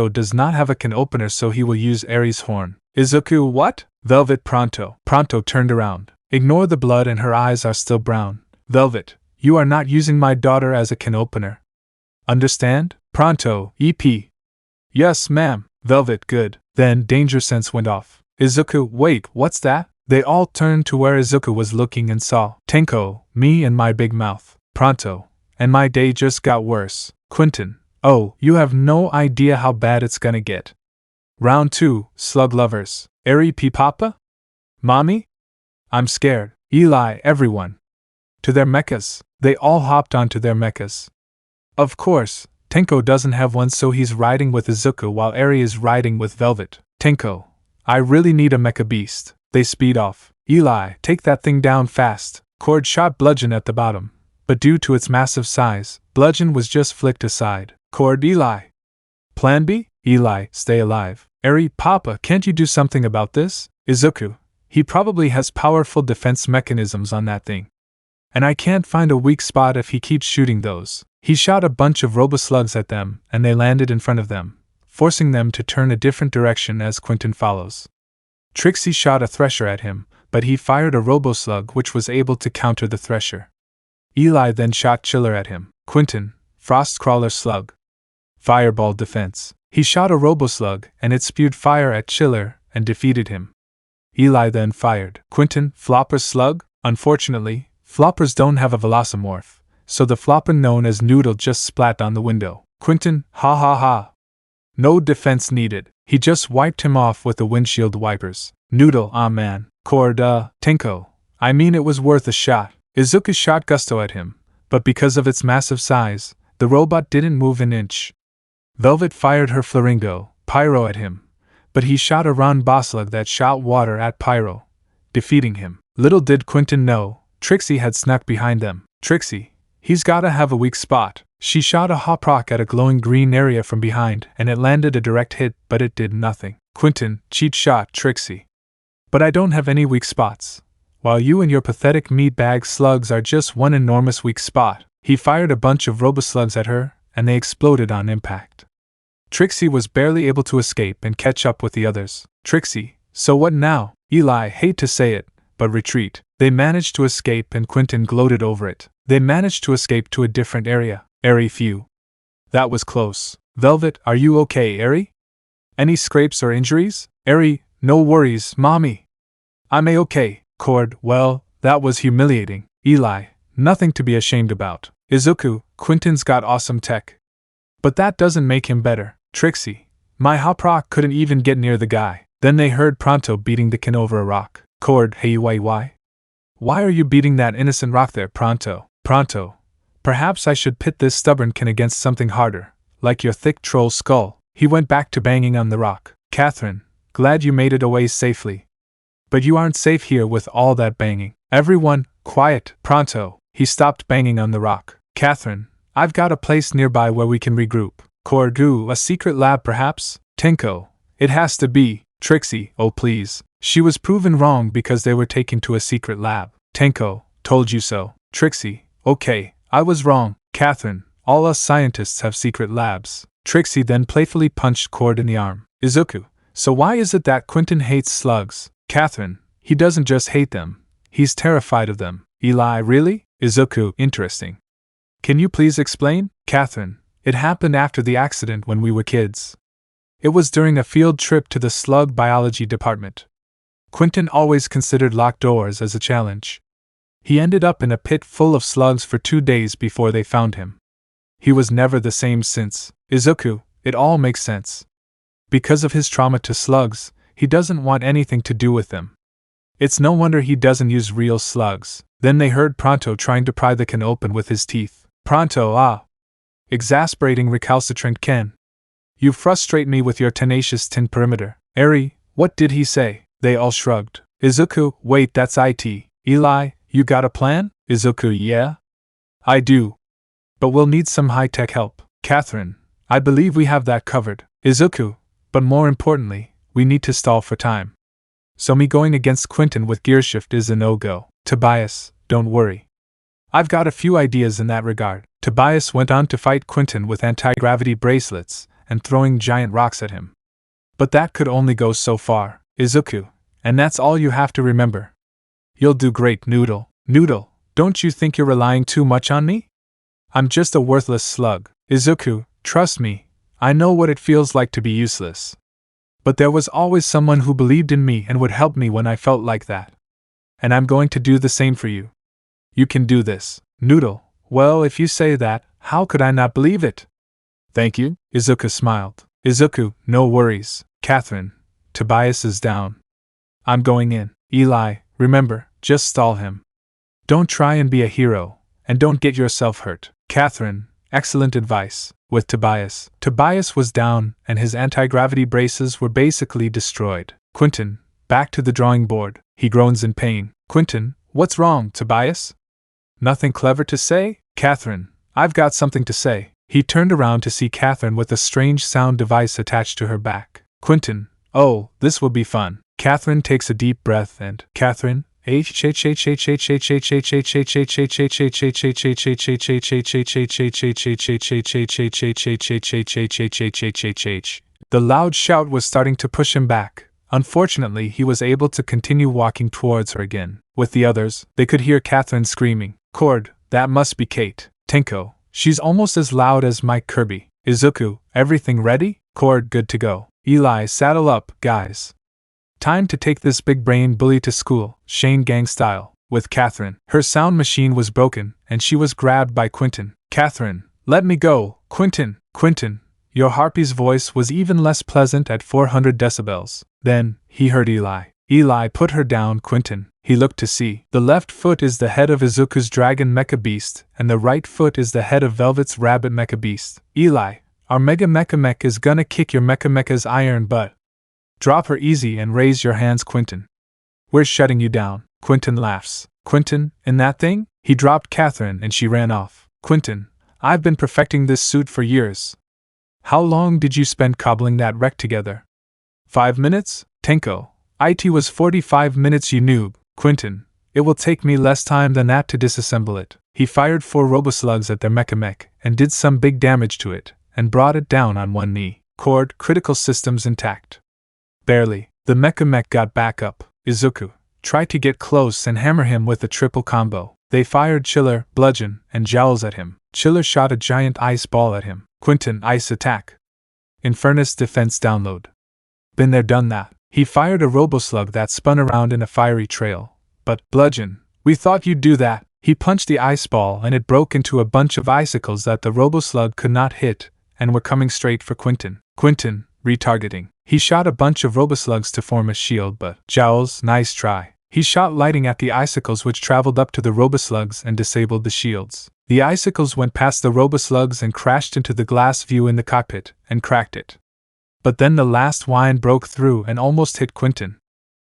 does not have a can opener, so he will use Eri's horn. Izuku, what? Velvet, Pronto turned around. Ignore the blood and her eyes are still brown. Velvet, you are not using my daughter as a can opener. Understand? Pronto, EP. Yes, ma'am. Velvet, good. Then danger sense went off. Izuku, wait, what's that? They all turned to where Izuku was looking and saw Tenko, me and my big mouth. Pronto. And my day just got worse. Quentin. Oh, you have no idea how bad it's gonna get. Round 2, Slug Lovers. Eri P. Papa? Mommy? I'm scared. Eli, everyone. To their mechas. They all hopped onto their mechas. Of course, Tenko doesn't have one, so he's riding with Izuku while Eri is riding with Velvet. Tenko. I really need a mecha beast. They speed off. Eli, take that thing down fast. Cord shot Bludgeon at the bottom, but due to its massive size, Bludgeon was just flicked aside. Cord, Eli. Plan B? Eli, stay alive. Eri, Papa, can't you do something about this? Izuku. He probably has powerful defense mechanisms on that thing. And I can't find a weak spot if he keeps shooting those. He shot a bunch of Robo Slugs at them, and they landed in front of them, forcing them to turn a different direction as Quentin follows. Trixie shot a Thresher at him, but he fired a Robo Slug which was able to counter the Thresher. Eli then shot Chiller at him. Quentin, Frost Crawler Slug. Fireball defense. He shot a Robo Slug and it spewed fire at Chiller and defeated him. Eli then fired. Quentin, Flopper Slug. Unfortunately, Floppers don't have a Velocimorph, so the flopper known as Noodle just splat on the window. Quentin, ha ha ha. No defense needed. He just wiped him off with the windshield wipers. Noodle, ah man. Cord, Tenko. I mean, it was worth a shot. Izuku shot Gusto at him, but because of its massive size, the robot didn't move an inch. Velvet fired her Flaringo, Pyro at him, but he shot a round Bosslug that shot water at Pyro, defeating him. Little did Quentin know, Trixie had snuck behind them. Trixie, he's gotta have a weak spot. She shot a hop rock at a glowing green area from behind and it landed a direct hit, but it did nothing. Quentin, cheat shot, Trixie. But I don't have any weak spots. While you and your pathetic meatbag slugs are just one enormous weak spot. He fired a bunch of Robo Slugs at her, and they exploded on impact. Trixie was barely able to escape and catch up with the others. Trixie, so what now? Eli, hate to say it, but retreat. They managed to escape and Quentin gloated over it. They managed to escape to a different area. Eri, phew. That was close. Velvet, are you okay, Eri? Any scrapes or injuries? Eri, no worries, mommy. I'm a-okay. Cord, well, that was humiliating. Eli, nothing to be ashamed about. Izuku, Quentin's got awesome tech. But that doesn't make him better. Trixie, my hop rock couldn't even get near the guy. Then they heard Pronto beating the kin over a rock. Cord, hey, why? Why are you beating that innocent rock there, Pronto? Pronto, perhaps I should pit this stubborn kin against something harder, like your thick troll skull. He went back to banging on the rock. Catherine, glad you made it away safely. But you aren't safe here with all that banging. Everyone, quiet. Pronto, he stopped banging on the rock. Catherine, I've got a place nearby where we can regroup. Cord, a secret lab perhaps? Tenko, it has to be. Trixie, oh please. She was proven wrong because they were taken to a secret lab. Tenko, told you so. Trixie, okay, I was wrong. Catherine, all us scientists have secret labs. Trixie then playfully punched Cord in the arm. Izuku, so why is it that Quentin hates slugs? Catherine, he doesn't just hate them, he's terrified of them. Eli, really? Izuku, interesting. Can you please explain? Catherine, it happened after the accident when we were kids. It was during a field trip to the slug biology department. Quentin always considered locked doors as a challenge. He ended up in a pit full of slugs for 2 days before they found him. He was never the same since. Izuku, it all makes sense. Because of his trauma to slugs, he doesn't want anything to do with them. It's no wonder he doesn't use real slugs. Then they heard Pronto trying to pry the can open with his teeth. Pronto, exasperating recalcitrant Ken. You frustrate me with your tenacious tin perimeter. Eri, what did he say? They all shrugged. Izuku, wait, that's it. Eli, you got a plan? Izuku, yeah? I do. But we'll need some high-tech help. Catherine, I believe we have that covered, Izuku, but more importantly, we need to stall for time. So me going against Quentin with gearshift is a no-go. Tobias, don't worry. I've got a few ideas in that regard. Tobias went on to fight Quentin with anti-gravity bracelets and throwing giant rocks at him. But that could only go so far, Izuku, and that's all you have to remember. You'll do great, Noodle. Noodle, don't you think you're relying too much on me? I'm just a worthless slug. Izuku, trust me, I know what it feels like to be useless. But there was always someone who believed in me and would help me when I felt like that. And I'm going to do the same for you. You can do this, Noodle. Well, if you say that, how could I not believe it? Thank you, Izuku smiled. Izuku, no worries. Catherine, Tobias is down. I'm going in. Eli, remember, just stall him. Don't try and be a hero, and don't get yourself hurt. Catherine, excellent advice. With Tobias. Tobias was down, and his anti-gravity braces were basically destroyed. Quentin, back to the drawing board. He groans in pain. Quentin, what's wrong, Tobias? Nothing clever to say? Catherine, I've got something to say. He turned around to see Catherine with a strange sound device attached to her back. Quentin, oh, this will be fun. Catherine takes a deep breath and, Catherine, the loud shout was starting to push him back. Unfortunately, he was able to continue walking towards her again. With the others, they could hear Catherine screaming, Cord, that must be Kate. Tenko, she's almost as loud as Mike Kirby. Izuku, everything ready? Cord, good to go. Eli, saddle up, guys. Time to take this big brain bully to school, Shane Gang style. With Catherine, her sound machine was broken, and she was grabbed by Quentin. Catherine, let me go, Quentin. Quentin, your harpy's voice was even less pleasant at 400 decibels. Then, he heard Eli. Eli, put her down, Quentin. He looked to see. The left foot is the head of Izuku's dragon mecha beast, and the right foot is the head of Velvet's rabbit mecha beast. Eli, our mega mecha mech is gonna kick your mecha mecha's iron butt. Drop her easy and raise your hands, Quentin. We're shutting you down. Quentin laughs. Quentin, in that thing? He dropped Catherine and she ran off. Quentin, I've been perfecting this suit for years. How long did you spend cobbling that wreck together? 5 minutes? Tenko, it was 45 minutes, you noob. Quentin, it will take me less time than that to disassemble it. He fired 4 Robo Slugs at their mecha mech and did some big damage to it, and brought it down on one knee. Cord, critical systems intact. Barely. The mecha mech got back up. Izuku, try to get close and hammer him with a triple combo. They fired Chiller, Bludgeon, and Jowls at him. Chiller shot a giant ice ball at him. Quentin, ice attack. Infernus defense download. Been there, done that. He fired a Roboslug that spun around in a fiery trail. But, Bludgeon, we thought you'd do that. He punched the ice ball and it broke into a bunch of icicles that the Roboslug could not hit, and were coming straight for Quentin. Quentin, retargeting. He shot a bunch of Roboslugs to form a shield, but Jowls, nice try. He shot lightning at the icicles which traveled up to the Roboslugs and disabled the shields. The icicles went past the Roboslugs and crashed into the glass view in the cockpit, and cracked it. But then the last wine broke through and almost hit Quentin.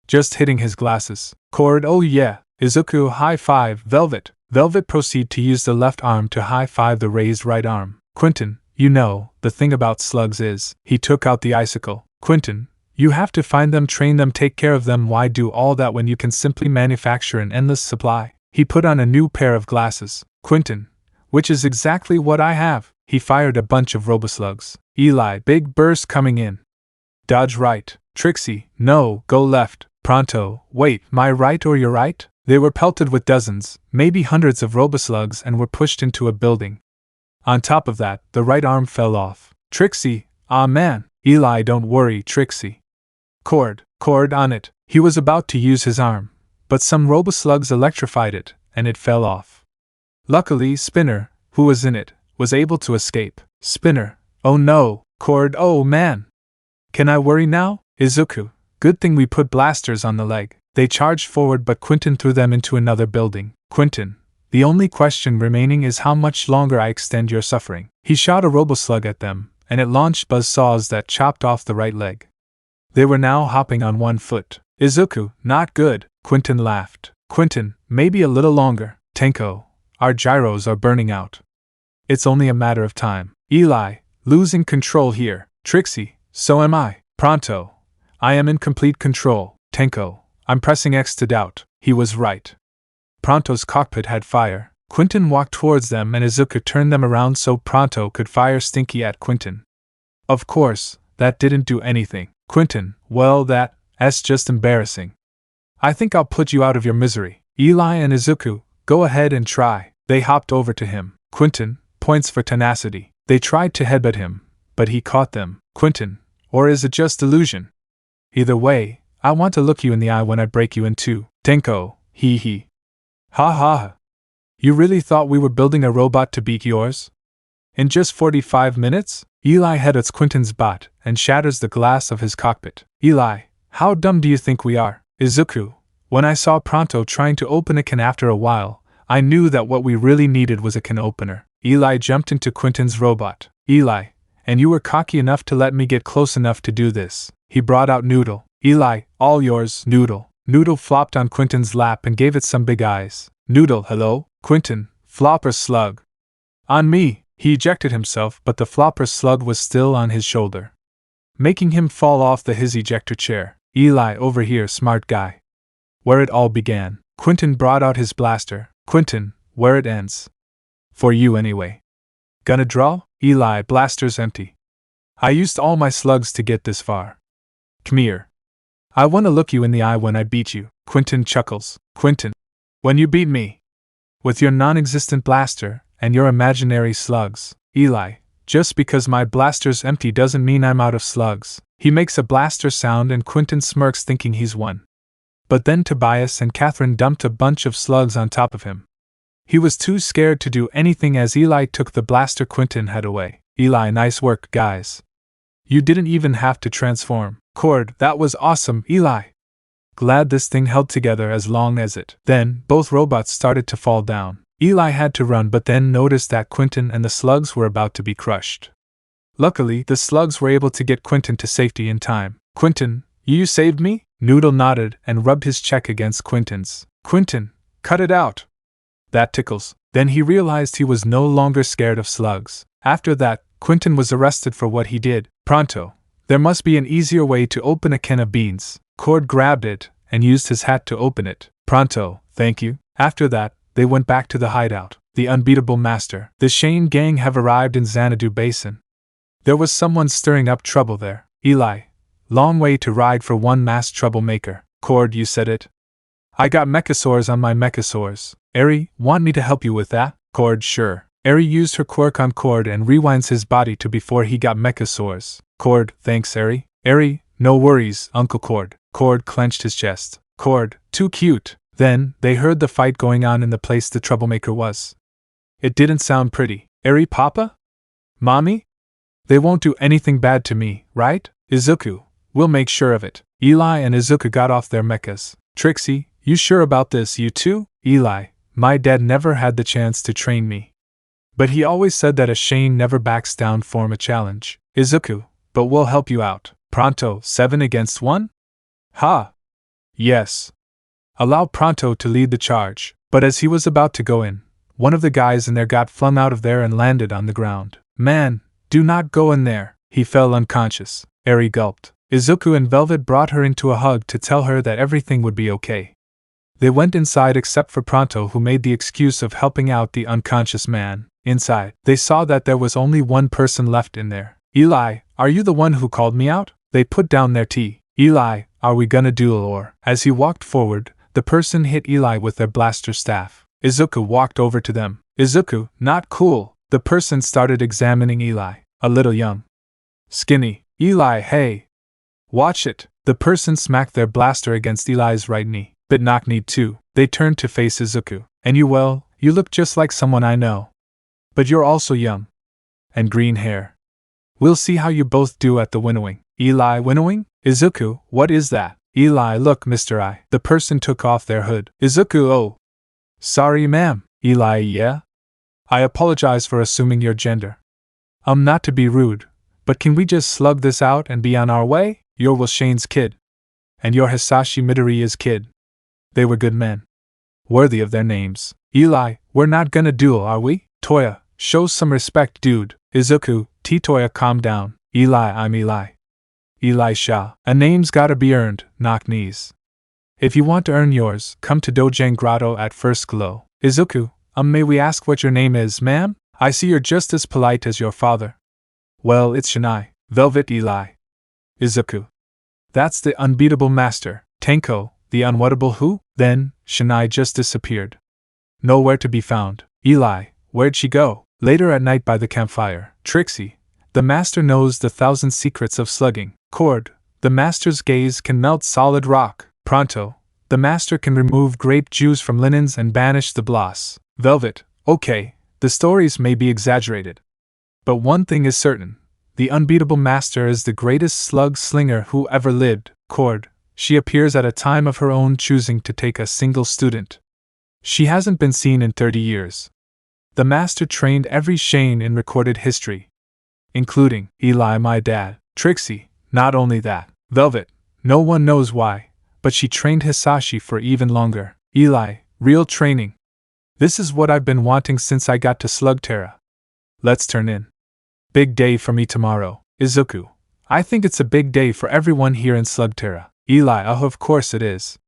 Just hitting his glasses. Cord, oh yeah. Izuku, high five. Velvet. Velvet, proceed to use the left arm to high five the raised right arm. Quentin, you know, the thing about slugs is, he took out the icicle. Quentin, you have to find them, train them, take care of them. Why do all that when you can simply manufacture an endless supply? He put on a new pair of glasses. Quentin, which is exactly what I have. He fired a bunch of Roboslugs. Eli, big burst coming in. Dodge right. Trixie, no, go left. Pronto, wait, my right or your right? They were pelted with dozens, maybe hundreds of Roboslugs and were pushed into a building. On top of that, the right arm fell off. Trixie, ah man. Eli, don't worry, Trixie. Cord on it. He was about to use his arm, but some Roboslugs electrified it, and it fell off. Luckily, Spinner, who was in it, was able to escape. Spinner, oh no. Cord, oh man. Can I worry now? Izuku, good thing we put blasters on the leg. They charged forward, but Quentin threw them into another building. Quentin, the only question remaining is how much longer I extend your suffering. He shot a Roboslug at them, and it launched buzzsaws that chopped off the right leg. They were now hopping on one foot. Izuku, not good. Quentin laughed. Quentin, maybe a little longer. Tenko, our gyros are burning out. It's only a matter of time. Eli, losing control here. Trixie, so am I. Pronto. I am in complete control. Tenko, I'm pressing X to doubt. He was right. Pronto's cockpit had fire. Quinton walked towards them and Izuku turned them around so Pronto could fire Stinky at Quinton. Of course, that didn't do anything. Quinton, well that's just embarrassing. I think I'll put you out of your misery. Eli and Izuku, go ahead and try. They hopped over to him. Quinton, points for tenacity. They tried to headbutt him, but he caught them. Quinton, or is it just illusion? Either way, I want to look you in the eye when I break you in two. Tenko, hee hee. Ha ha ha. You really thought we were building a robot to beat yours? In just 45 minutes? Eli headbutts Quinton's bot and shatters the glass of his cockpit. Eli, how dumb do you think we are? Izuku, when I saw Pronto trying to open a can after a while, I knew that what we really needed was a can opener. Eli jumped into Quinton's robot. Eli, and you were cocky enough to let me get close enough to do this. He brought out Noodle. Eli, all yours, Noodle. Noodle flopped on Quinton's lap and gave it some big eyes. Noodle, hello? Quinton, flopper slug. On me. He ejected himself, but the flopper slug was still on his shoulder, making him fall off his ejector chair. Eli, over here, smart guy. Where it all began. Quinton brought out his blaster. Quinton, where it ends. For you anyway. Gonna draw? Eli, blaster's empty. I used all my slugs to get this far. Come here. I wanna look you in the eye when I beat you. Quinton chuckles. Quinton. When you beat me. With your non-existent blaster, and your imaginary slugs. Eli, just because my blaster's empty doesn't mean I'm out of slugs. He makes a blaster sound and Quinton smirks thinking he's won. But then Tobias and Catherine dumped a bunch of slugs on top of him. He was too scared to do anything as Eli took the blaster Quinton had away. Eli, nice work, guys. You didn't even have to transform. Cord, that was awesome, Eli. Glad this thing held together as long as it. Then, both robots started to fall down. Eli had to run but then noticed that Quinton and the slugs were about to be crushed. Luckily, the slugs were able to get Quinton to safety in time. Quinton, you saved me? Noodle nodded and rubbed his cheek against Quinton's. Quinton, cut it out. That tickles. Then he realized he was no longer scared of slugs. After that, Quinton was arrested for what he did. Pronto. There must be an easier way to open a can of beans. Cord grabbed it and used his hat to open it. Pronto, thank you. After that, they went back to the hideout. The unbeatable master. The Shane gang have arrived in Xanadu Basin. There was someone stirring up trouble there. Eli, long way to ride for one masked troublemaker. Cord, you said it. I got mechasaurs on my mechasaurs. Eri, want me to help you with that? Cord, sure. Eri used her quirk on Cord and rewinds his body to before he got mechasaurs. Cord, thanks Eri. Eri, no worries, Uncle Cord. Cord clenched his chest. Cord, too cute. Then, they heard the fight going on in the place the troublemaker was. It didn't sound pretty. Eri, Papa? Mommy? They won't do anything bad to me, right? Izuku, we'll make sure of it. Eli and Izuku got off their mechas. Trixie, you sure about this, you too? Eli, my dad never had the chance to train me. But he always said that a Shane never backs down from a challenge. Izuku, but we'll help you out. Pronto, 7 against 1? Ha! Yes. Allow Pronto to lead the charge. But as he was about to go in, one of the guys in there got flung out of there and landed on the ground. Man, do not go in there. He fell unconscious. Eri gulped. Izuku and Velvet brought her into a hug to tell her that everything would be okay. They went inside except for Pronto, who made the excuse of helping out the unconscious man. Inside, they saw that there was only one person left in there. Eli, are you the one who called me out? They put down their tea. Eli, are we gonna duel or? As he walked forward, the person hit Eli with their blaster staff. Izuku walked over to them. Izuku, not cool. The person started examining Eli. A little young. Skinny. Eli, hey. Watch it. The person smacked their blaster against Eli's right knee. Bit knock-kneed too. They turned to face Izuku. And you look just like someone I know. But you're also young. And green hair. We'll see how you both do at the winnowing. Eli, winnowing? Izuku, what is that? Eli, look, Mr. I. The person took off their hood. Izuku, oh. Sorry, ma'am. Eli, yeah? I apologize for assuming your gender. Not to be rude, but can we just slug this out and be on our way? You're Will Shane's kid. And you're Hisashi Midoriya's kid. They were good men. Worthy of their names. Eli, we're not gonna duel, are we? Toya, show some respect, dude. Izuku, Titoya, calm down. Eli, I'm Eli. Elisha. A name's gotta be earned, knock knees. If you want to earn yours, come to Dojang Grotto at first glow. Izuku, may we ask what your name is, ma'am? I see you're just as polite as your father. Well, it's Shinai, Velvet Eli. Izuku. That's the unbeatable master. Tenko, the unwhattable who? Then, Shinai just disappeared. Nowhere to be found. Eli, where'd she go? Later at night by the campfire. Trixie, the master knows the 1,000 secrets of slugging. Cord, the master's gaze can melt solid rock. Pronto, the master can remove grape juice from linens and banish the bloss. Velvet, okay, the stories may be exaggerated. But one thing is certain, the unbeatable master is the greatest slug slinger who ever lived. Cord, she appears at a time of her own choosing to take a single student. She hasn't been seen in 30 years. The master trained every Shane in recorded history, including Eli, my dad. Trixie, not only that. Velvet, no one knows why, but she trained Hisashi for even longer. Eli, real training. This is what I've been wanting since I got to Slugterra. Let's turn in. Big day for me tomorrow. Izuku, I think it's a big day for everyone here in Slugterra. Eli, oh, of course it is.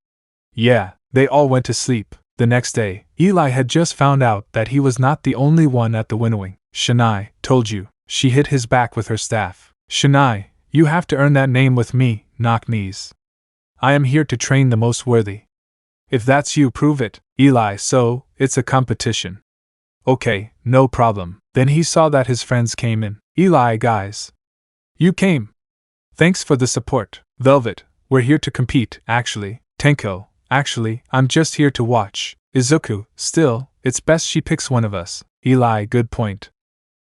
Yeah, they all went to sleep. The next day, Eli had just found out that he was not the only one at the winnowing. Shinai, told you. She hit his back with her staff. Shinai, you have to earn that name with me, knock knees. I am here to train the most worthy. If that's you, prove it. Eli, so, it's a competition. Okay, no problem. Then he saw that his friends came in. Eli, guys. You came. Thanks for the support. Velvet, we're here to compete, actually. Tenko, actually, I'm just here to watch. Izuku, still, it's best she picks one of us. Eli, good point.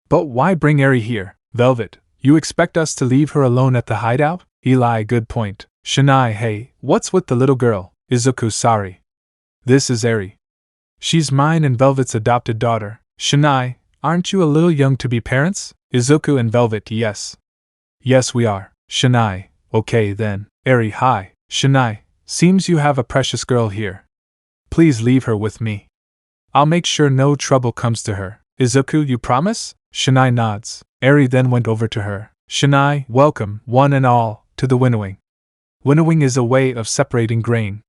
But why bring Eri here? Velvet, you expect us to leave her alone at the hideout? Eli, good point. Shinai, hey, what's with the little girl? Izuku, sorry. This is Eri. She's mine and Velvet's adopted daughter. Shinai, aren't you a little young to be parents? Izuku and Velvet, yes. Yes, we are. Shinai, okay then. Eri, hi. Shinai, seems you have a precious girl here. Please leave her with me. I'll make sure no trouble comes to her. Izuku, you promise? Shinai nods. Eri then went over to her. Shinai, welcome, one and all, to the winnowing. Winnowing is a way of separating grain.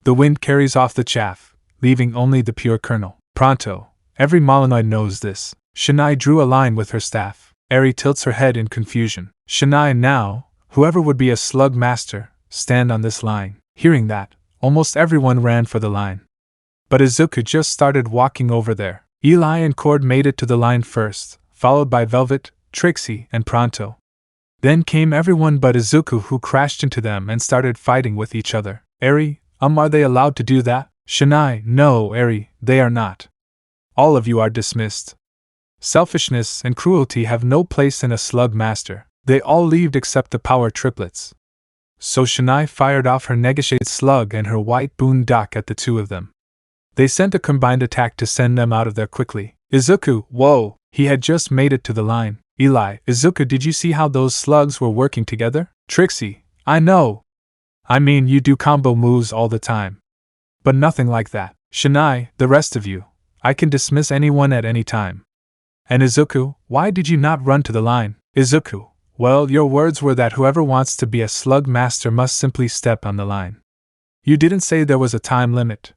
The wind carries off the chaff, leaving only the pure kernel. Pronto, every Molinoid knows this. Shinai drew a line with her staff. Eri tilts her head in confusion. Shinai, now, whoever would be a slug master, stand on this line. Hearing that, almost everyone ran for the line. But Izuku just started walking over there. Eli and Cord made it to the line first, followed by Velvet, Trixie, and Pronto. Then came everyone but Izuku, who crashed into them and started fighting with each other. Eri, are they allowed to do that? Shinai, no, Eri, they are not. All of you are dismissed. Selfishness and cruelty have no place in a slug master. They all leave except the power triplets. So Shinai fired off her Negashade slug and her white boondock at the two of them. They sent a combined attack to send them out of there quickly. Izuku, whoa, he had just made it to the line. Eli, Izuku, did you see how those slugs were working together? Trixie, I know. I mean, you do combo moves all the time. But nothing like that. Shinai, the rest of you, I can dismiss anyone at any time. And Izuku, why did you not run to the line? Izuku, well, your words were that whoever wants to be a slug master must simply step on the line. You didn't say there was a time limit.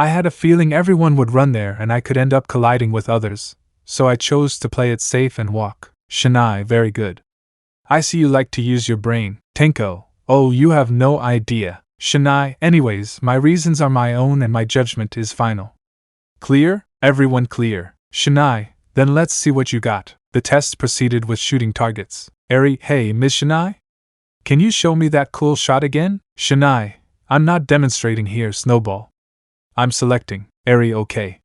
I had a feeling everyone would run there and I could end up colliding with others, so I chose to play it safe and walk. Shinai, very good. I see you like to use your brain. Tenko, oh, you have no idea. Shinai, anyways, my reasons are my own and my judgment is final. Clear? Everyone clear. Shinai, then let's see what you got. The test proceeded with shooting targets. Eri, hey, Miss Shinai? Can you show me that cool shot again? Shinai, I'm not demonstrating here, Snowball. I'm selecting. Eri, okay.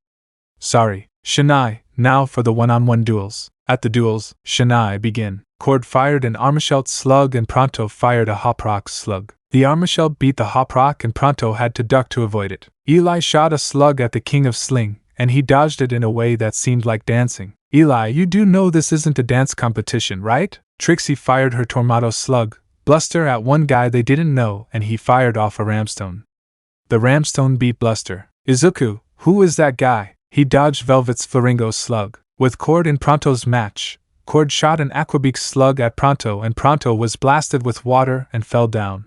Sorry. Shinai, now for the one-on-one duels. At the duels, Shinai, begin. Cord fired an Armashelt slug and Pronto fired a Hoprock slug. The Armashelt beat the Hoprock and Pronto had to duck to avoid it. Eli shot a slug at the King of Sling, and he dodged it in a way that seemed like dancing. Eli, you do know this isn't a dance competition, right? Trixie fired her Tornado slug, Bluster at one guy they didn't know, and he fired off a Ramstone. The Ramstone beat Bluster. Izuku, who is that guy? He dodged Velvet's Flaringo slug. With Cord in Pronto's match, Cord shot an aquabeak slug at Pronto and Pronto was blasted with water and fell down.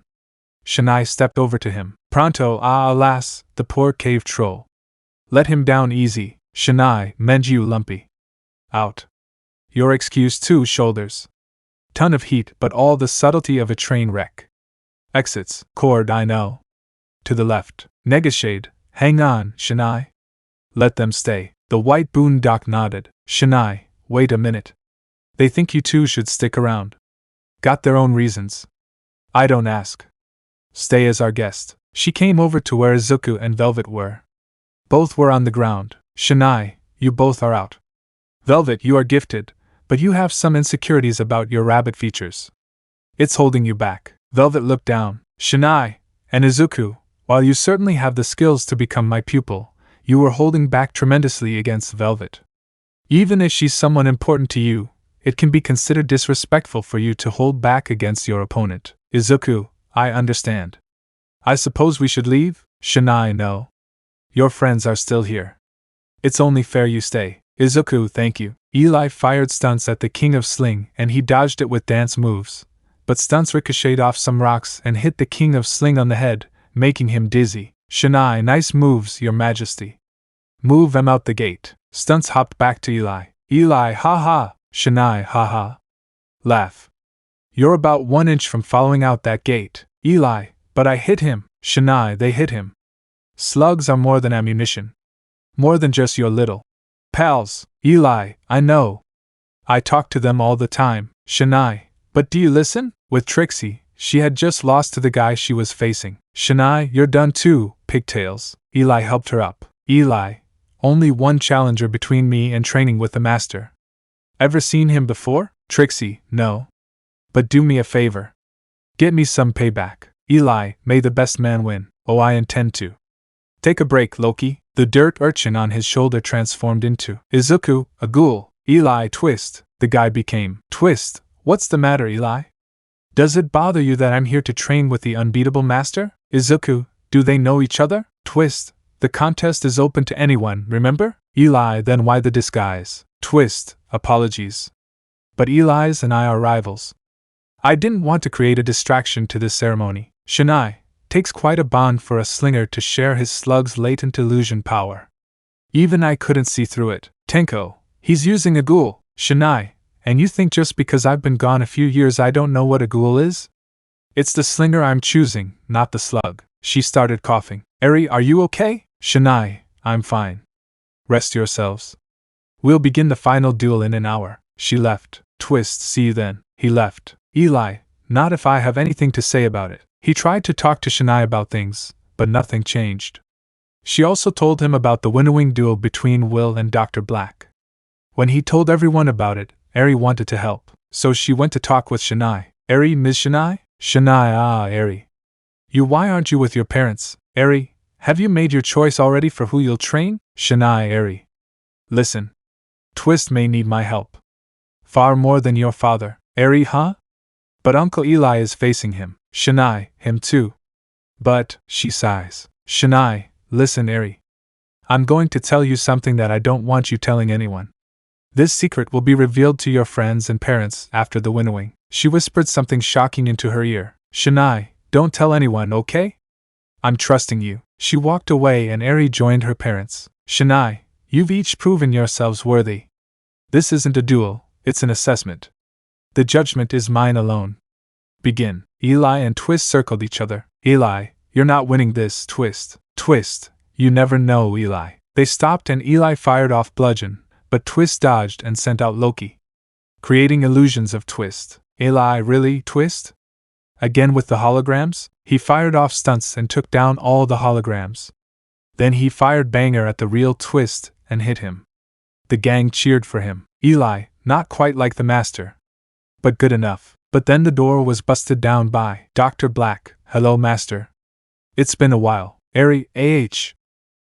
Shinai stepped over to him. Pronto, alas, the poor cave troll. Let him down easy, Shinai, mend you lumpy. Out. Your excuse too, shoulders. Ton of heat, but all the subtlety of a train wreck. Exits, Cord, I know. To the left, Negashade, hang on, Shinai. Let them stay. The white boondock nodded. Shinai, wait a minute. They think you two should stick around. Got their own reasons. I don't ask. Stay as our guest. She came over to where Izuku and Velvet were. Both were on the ground. Shinai, you both are out. Velvet, you are gifted, but you have some insecurities about your rabbit features. It's holding you back. Velvet looked down. Shinai and Izuku, while you certainly have the skills to become my pupil, you were holding back tremendously against Velvet. Even if she's someone important to you, it can be considered disrespectful for you to hold back against your opponent. Izuku, I understand. I suppose we should leave? Shinai, no. Your friends are still here. It's only fair you stay. Izuku, thank you. Eli fired stunts at the king of Sling and he dodged it with dance moves, but stunts ricocheted off some rocks and hit the king of Sling on the head, making him dizzy. Shinai, nice moves, your majesty. Move them out the gate. Stunts hopped back to Eli. Eli, ha ha. Shinai, ha ha. Laugh. You're about 1 inch from following out that gate. Eli, but I hit him. Shinai, they hit him. Slugs are more than ammunition. More than just your little pals. Eli, I know. I talk to them all the time. Shinai, but do you listen? With Trixie, she had just lost to the guy she was facing. Shinai, you're done too, pigtails. Eli helped her up. Eli, only one challenger between me and training with the master. Ever seen him before? Trixie, no. But do me a favor. Get me some payback. Eli, may the best man win. Oh, I intend to. Take a break, Loki. The dirt urchin on his shoulder transformed into Izuku, a ghoul. Eli, twist. The guy became Twist. What's the matter, Eli? Does it bother you that I'm here to train with the unbeatable master? Izuku, do they know each other? Twist. The contest is open to anyone, remember? Eli, then why the disguise? Twist, apologies. But Eli's and I are rivals. I didn't want to create a distraction to this ceremony. Shinai, takes quite a bond for a slinger to share his slug's latent illusion power. Even I couldn't see through it. Tenko, he's using a ghoul. Shinai, and you think just because I've been gone a few years I don't know what a ghoul is? It's the slinger I'm choosing, not the slug. She started coughing. Eri, are you okay? Shinai, I'm fine. Rest yourselves. We'll begin the final duel in an hour. She left. Twist, see you then. He left. Eli, not if I have anything to say about it. He tried to talk to Shinai about things, but nothing changed. She also told him about the winnowing duel between Will and Dr. Black. When he told everyone about it, Eri wanted to help, so she went to talk with Shinai. Eri, Ms. Shinai? Shinai, Eri. Why aren't you with your parents? Eri, have you made your choice already for who you'll train? Shinai, Eri. Listen. Twist may need my help. Far more than your father. Eri, huh? But Uncle Eli is facing him. Shinai, him too. But, she sighs. Shinai, listen, Eri. I'm going to tell you something that I don't want you telling anyone. This secret will be revealed to your friends and parents after the winnowing. She whispered something shocking into her ear. Shinai, don't tell anyone, okay? I'm trusting you. She walked away and Eri joined her parents. Shinai, you've each proven yourselves worthy. This isn't a duel, it's an assessment. The judgment is mine alone. Begin. Eli and Twist circled each other. Eli, you're not winning this, Twist. Twist, you never know, Eli. They stopped and Eli fired off Bludgeon, but Twist dodged and sent out Loki, creating illusions of Twist. Eli, really, Twist? Again with the holograms? He fired off stunts and took down all the holograms. Then he fired Banger at the real Twist and hit him. The gang cheered for him. Eli, not quite like the master, but good enough. But then the door was busted down by Dr. Black. Hello, master. It's been a while. Eri,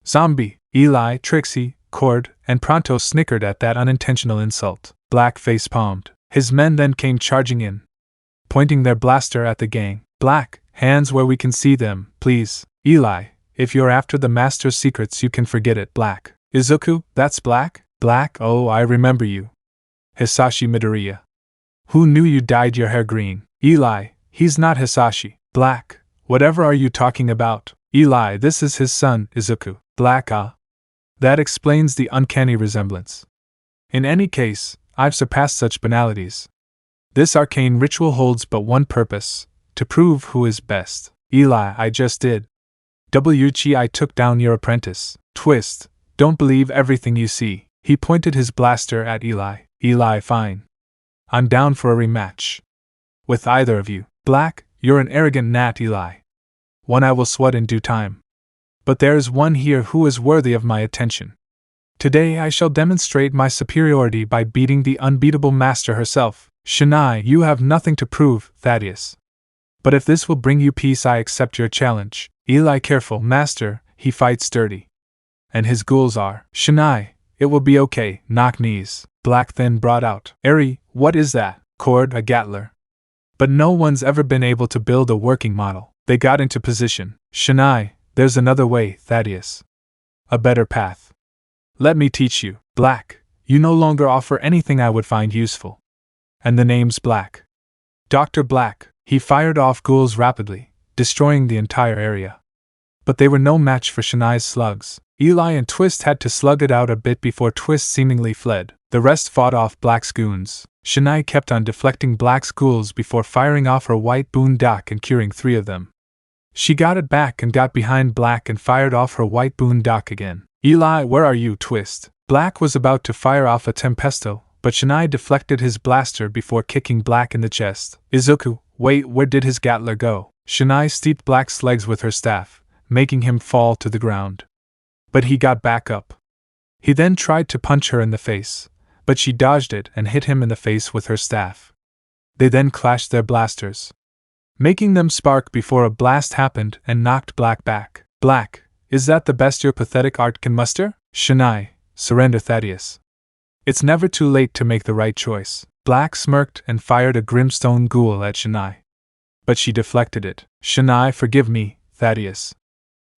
Zombie. Eli, Trixie, Cord, and Pronto snickered at that unintentional insult. Black face-palmed. His men then came charging in, pointing their blaster at the gang. Black, hands where we can see them, please. Eli, if you're after the master's secrets you can forget it. Black. Izuku, that's Black? Black, oh, I remember you. Hisashi Midoriya. Who knew you dyed your hair green? Eli, he's not Hisashi. Black, whatever are you talking about? Eli, this is his son, Izuku. Black, ah. That explains the uncanny resemblance. In any case, I've surpassed such banalities. This arcane ritual holds but one purpose, to prove who is best. Eli, I just did. I took down your apprentice. Twist, don't believe everything you see. He pointed his blaster at Eli. Eli, fine. I'm down for a rematch. With either of you. Black, you're an arrogant gnat, Eli. One I will swat in due time. But there is one here who is worthy of my attention. Today I shall demonstrate my superiority by beating the unbeatable master herself. Shinai, you have nothing to prove, Thaddeus. But if this will bring you peace, I accept your challenge. Eli, careful, master, he fights dirty. And his ghouls are. Shinai, it will be okay, knock knees. Black then brought out. Eri, what is that? Cord, a gatler. But no one's ever been able to build a working model. They got into position. Shinai, there's another way, Thaddeus. A better path. Let me teach you. Black, you no longer offer anything I would find useful. And the name's Black. Dr. Black, he fired off ghouls rapidly, destroying the entire area. But they were no match for Shinai's slugs. Eli and Twist had to slug it out a bit before Twist seemingly fled. The rest fought off Black's goons. Shinai kept on deflecting Black's ghouls before firing off her white boondock and curing 3 of them. She got it back and got behind Black and fired off her white boondock again. Eli, where are you, Twist? Black was about to fire off a Tempesto, but Shinai deflected his blaster before kicking Black in the chest. Izuku, wait, where did his gatler go? Shinai steeped Black's legs with her staff, making him fall to the ground. But he got back up. He then tried to punch her in the face, but she dodged it and hit him in the face with her staff. They then clashed their blasters, making them spark before a blast happened and knocked Black back. Black, is that the best your pathetic art can muster? Shinai, surrender, Thaddeus. It's never too late to make the right choice. Black smirked and fired a Grimstone Ghoul at Shinai. But she deflected it. Shinai, forgive me, Thaddeus.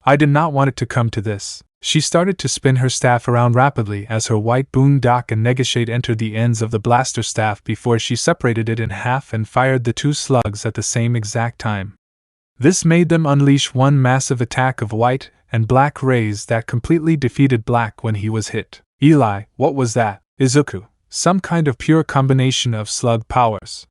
I did not want it to come to this. She started to spin her staff around rapidly as her white boondock and negashade entered the ends of the blaster staff before she separated it in half and fired the 2 slugs at the same exact time. This made them unleash one massive attack of white and black rays that completely defeated Black when he was hit. Eli, what was that? Izuku, some kind of pure combination of slug powers.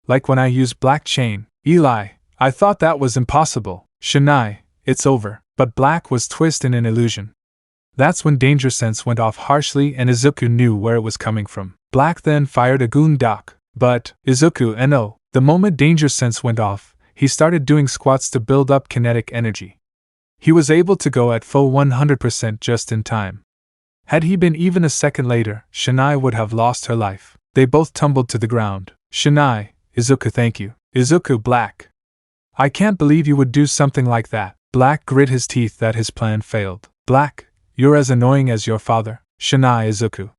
Like when I used Black Chain. Eli, I thought that was impossible. Shinai, it's over. But Black was Twist in an illusion. That's when Danger Sense went off harshly and Izuku knew where it was coming from. Black then fired a Goondock, but Izuku no. The moment Danger Sense went off, he started doing squats to build up kinetic energy. He was able to go at full 100% just in time. Had he been even a second later, Shinai would have lost her life. They both tumbled to the ground. Shinai, Izuku, thank you. Izuku, Black. I can't believe you would do something like that. Black grit his teeth that his plan failed. Black, you're as annoying as your father. Shinai, Izuku.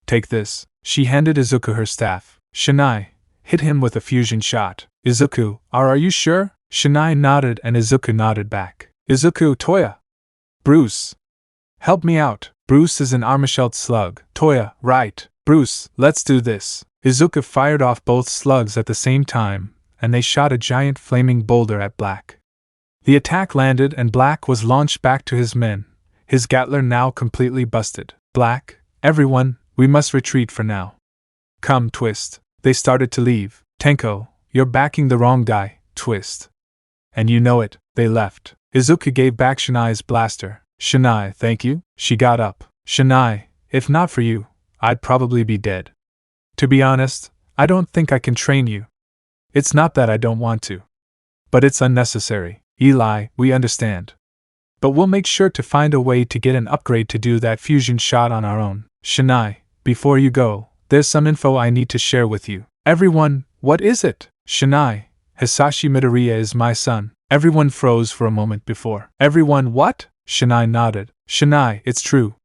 Take this. She handed Izuku her staff. Shinai, hit him with a fusion shot. Izuku, are you sure? Shinai nodded and Izuku nodded back. Izuku, Toya. Bruce. Help me out. Bruce is an armor-shelled slug. Toya, right. Bruce, let's do this. Izuku fired off both slugs at the same time, and they shot a giant flaming boulder at Black. The attack landed and Black was launched back to his men, his gatler now completely busted. Black, everyone, we must retreat for now. Come, Twist. They started to leave. Tenko, you're backing the wrong guy, Twist. And you know it, they left. Izuku gave back Shinai's blaster. Shinai, thank you. She got up. Shinai, if not for you, I'd probably be dead. To be honest, I don't think I can train you. It's not that I don't want to. But it's unnecessary. Eli, we understand. But we'll make sure to find a way to get an upgrade to do that fusion shot on our own. Shinai, before you go, there's some info I need to share with you. Everyone, what is it? Shinai, Hisashi Midoriya is my son. Everyone froze for a moment before. Everyone what? Shinai nodded. Shinai, it's true.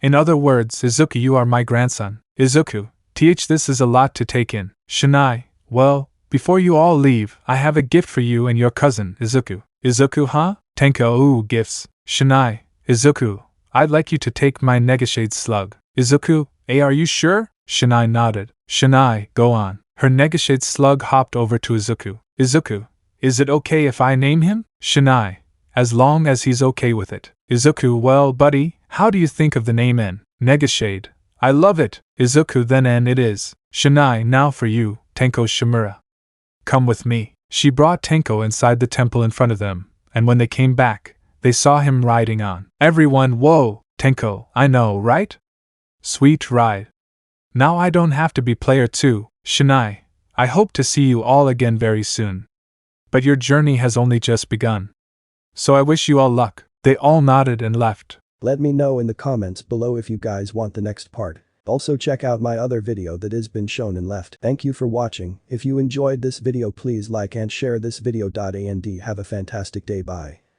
In other words, Izuku, you are my grandson. Izuku, this is a lot to take in. Shinai, well, before you all leave, I have a gift for you and your cousin, Izuku. Izuku, huh? Tenko, ooh, gifts. Shinai, Izuku, I'd like you to take my Negashade slug. Izuku, are you sure? Shinai nodded. Shinai, go on. Her negotiated slug hopped over to Izuku. Izuku, is it okay if I name him? Shinai, as long as he's okay with it. Izuku, well, buddy, how do you think of the name N? Negotiated. I love it. Izuku, then N it is. Shinai, now for you, Tenko Shimura. Come with me. She brought Tenko inside the temple in front of them, and when they came back, they saw him riding on. Everyone, whoa, Tenko, I know, right? Sweet ride. Now I don't have to be player 2, Shinai. I hope to see you all again very soon. But your journey has only just begun. So I wish you all luck. They all nodded and left. Let me know in the comments below if you guys want the next part. Also check out my other video that has been shown and left. Thank you for watching. If you enjoyed this video, please like and share this video. And have a fantastic day. Bye.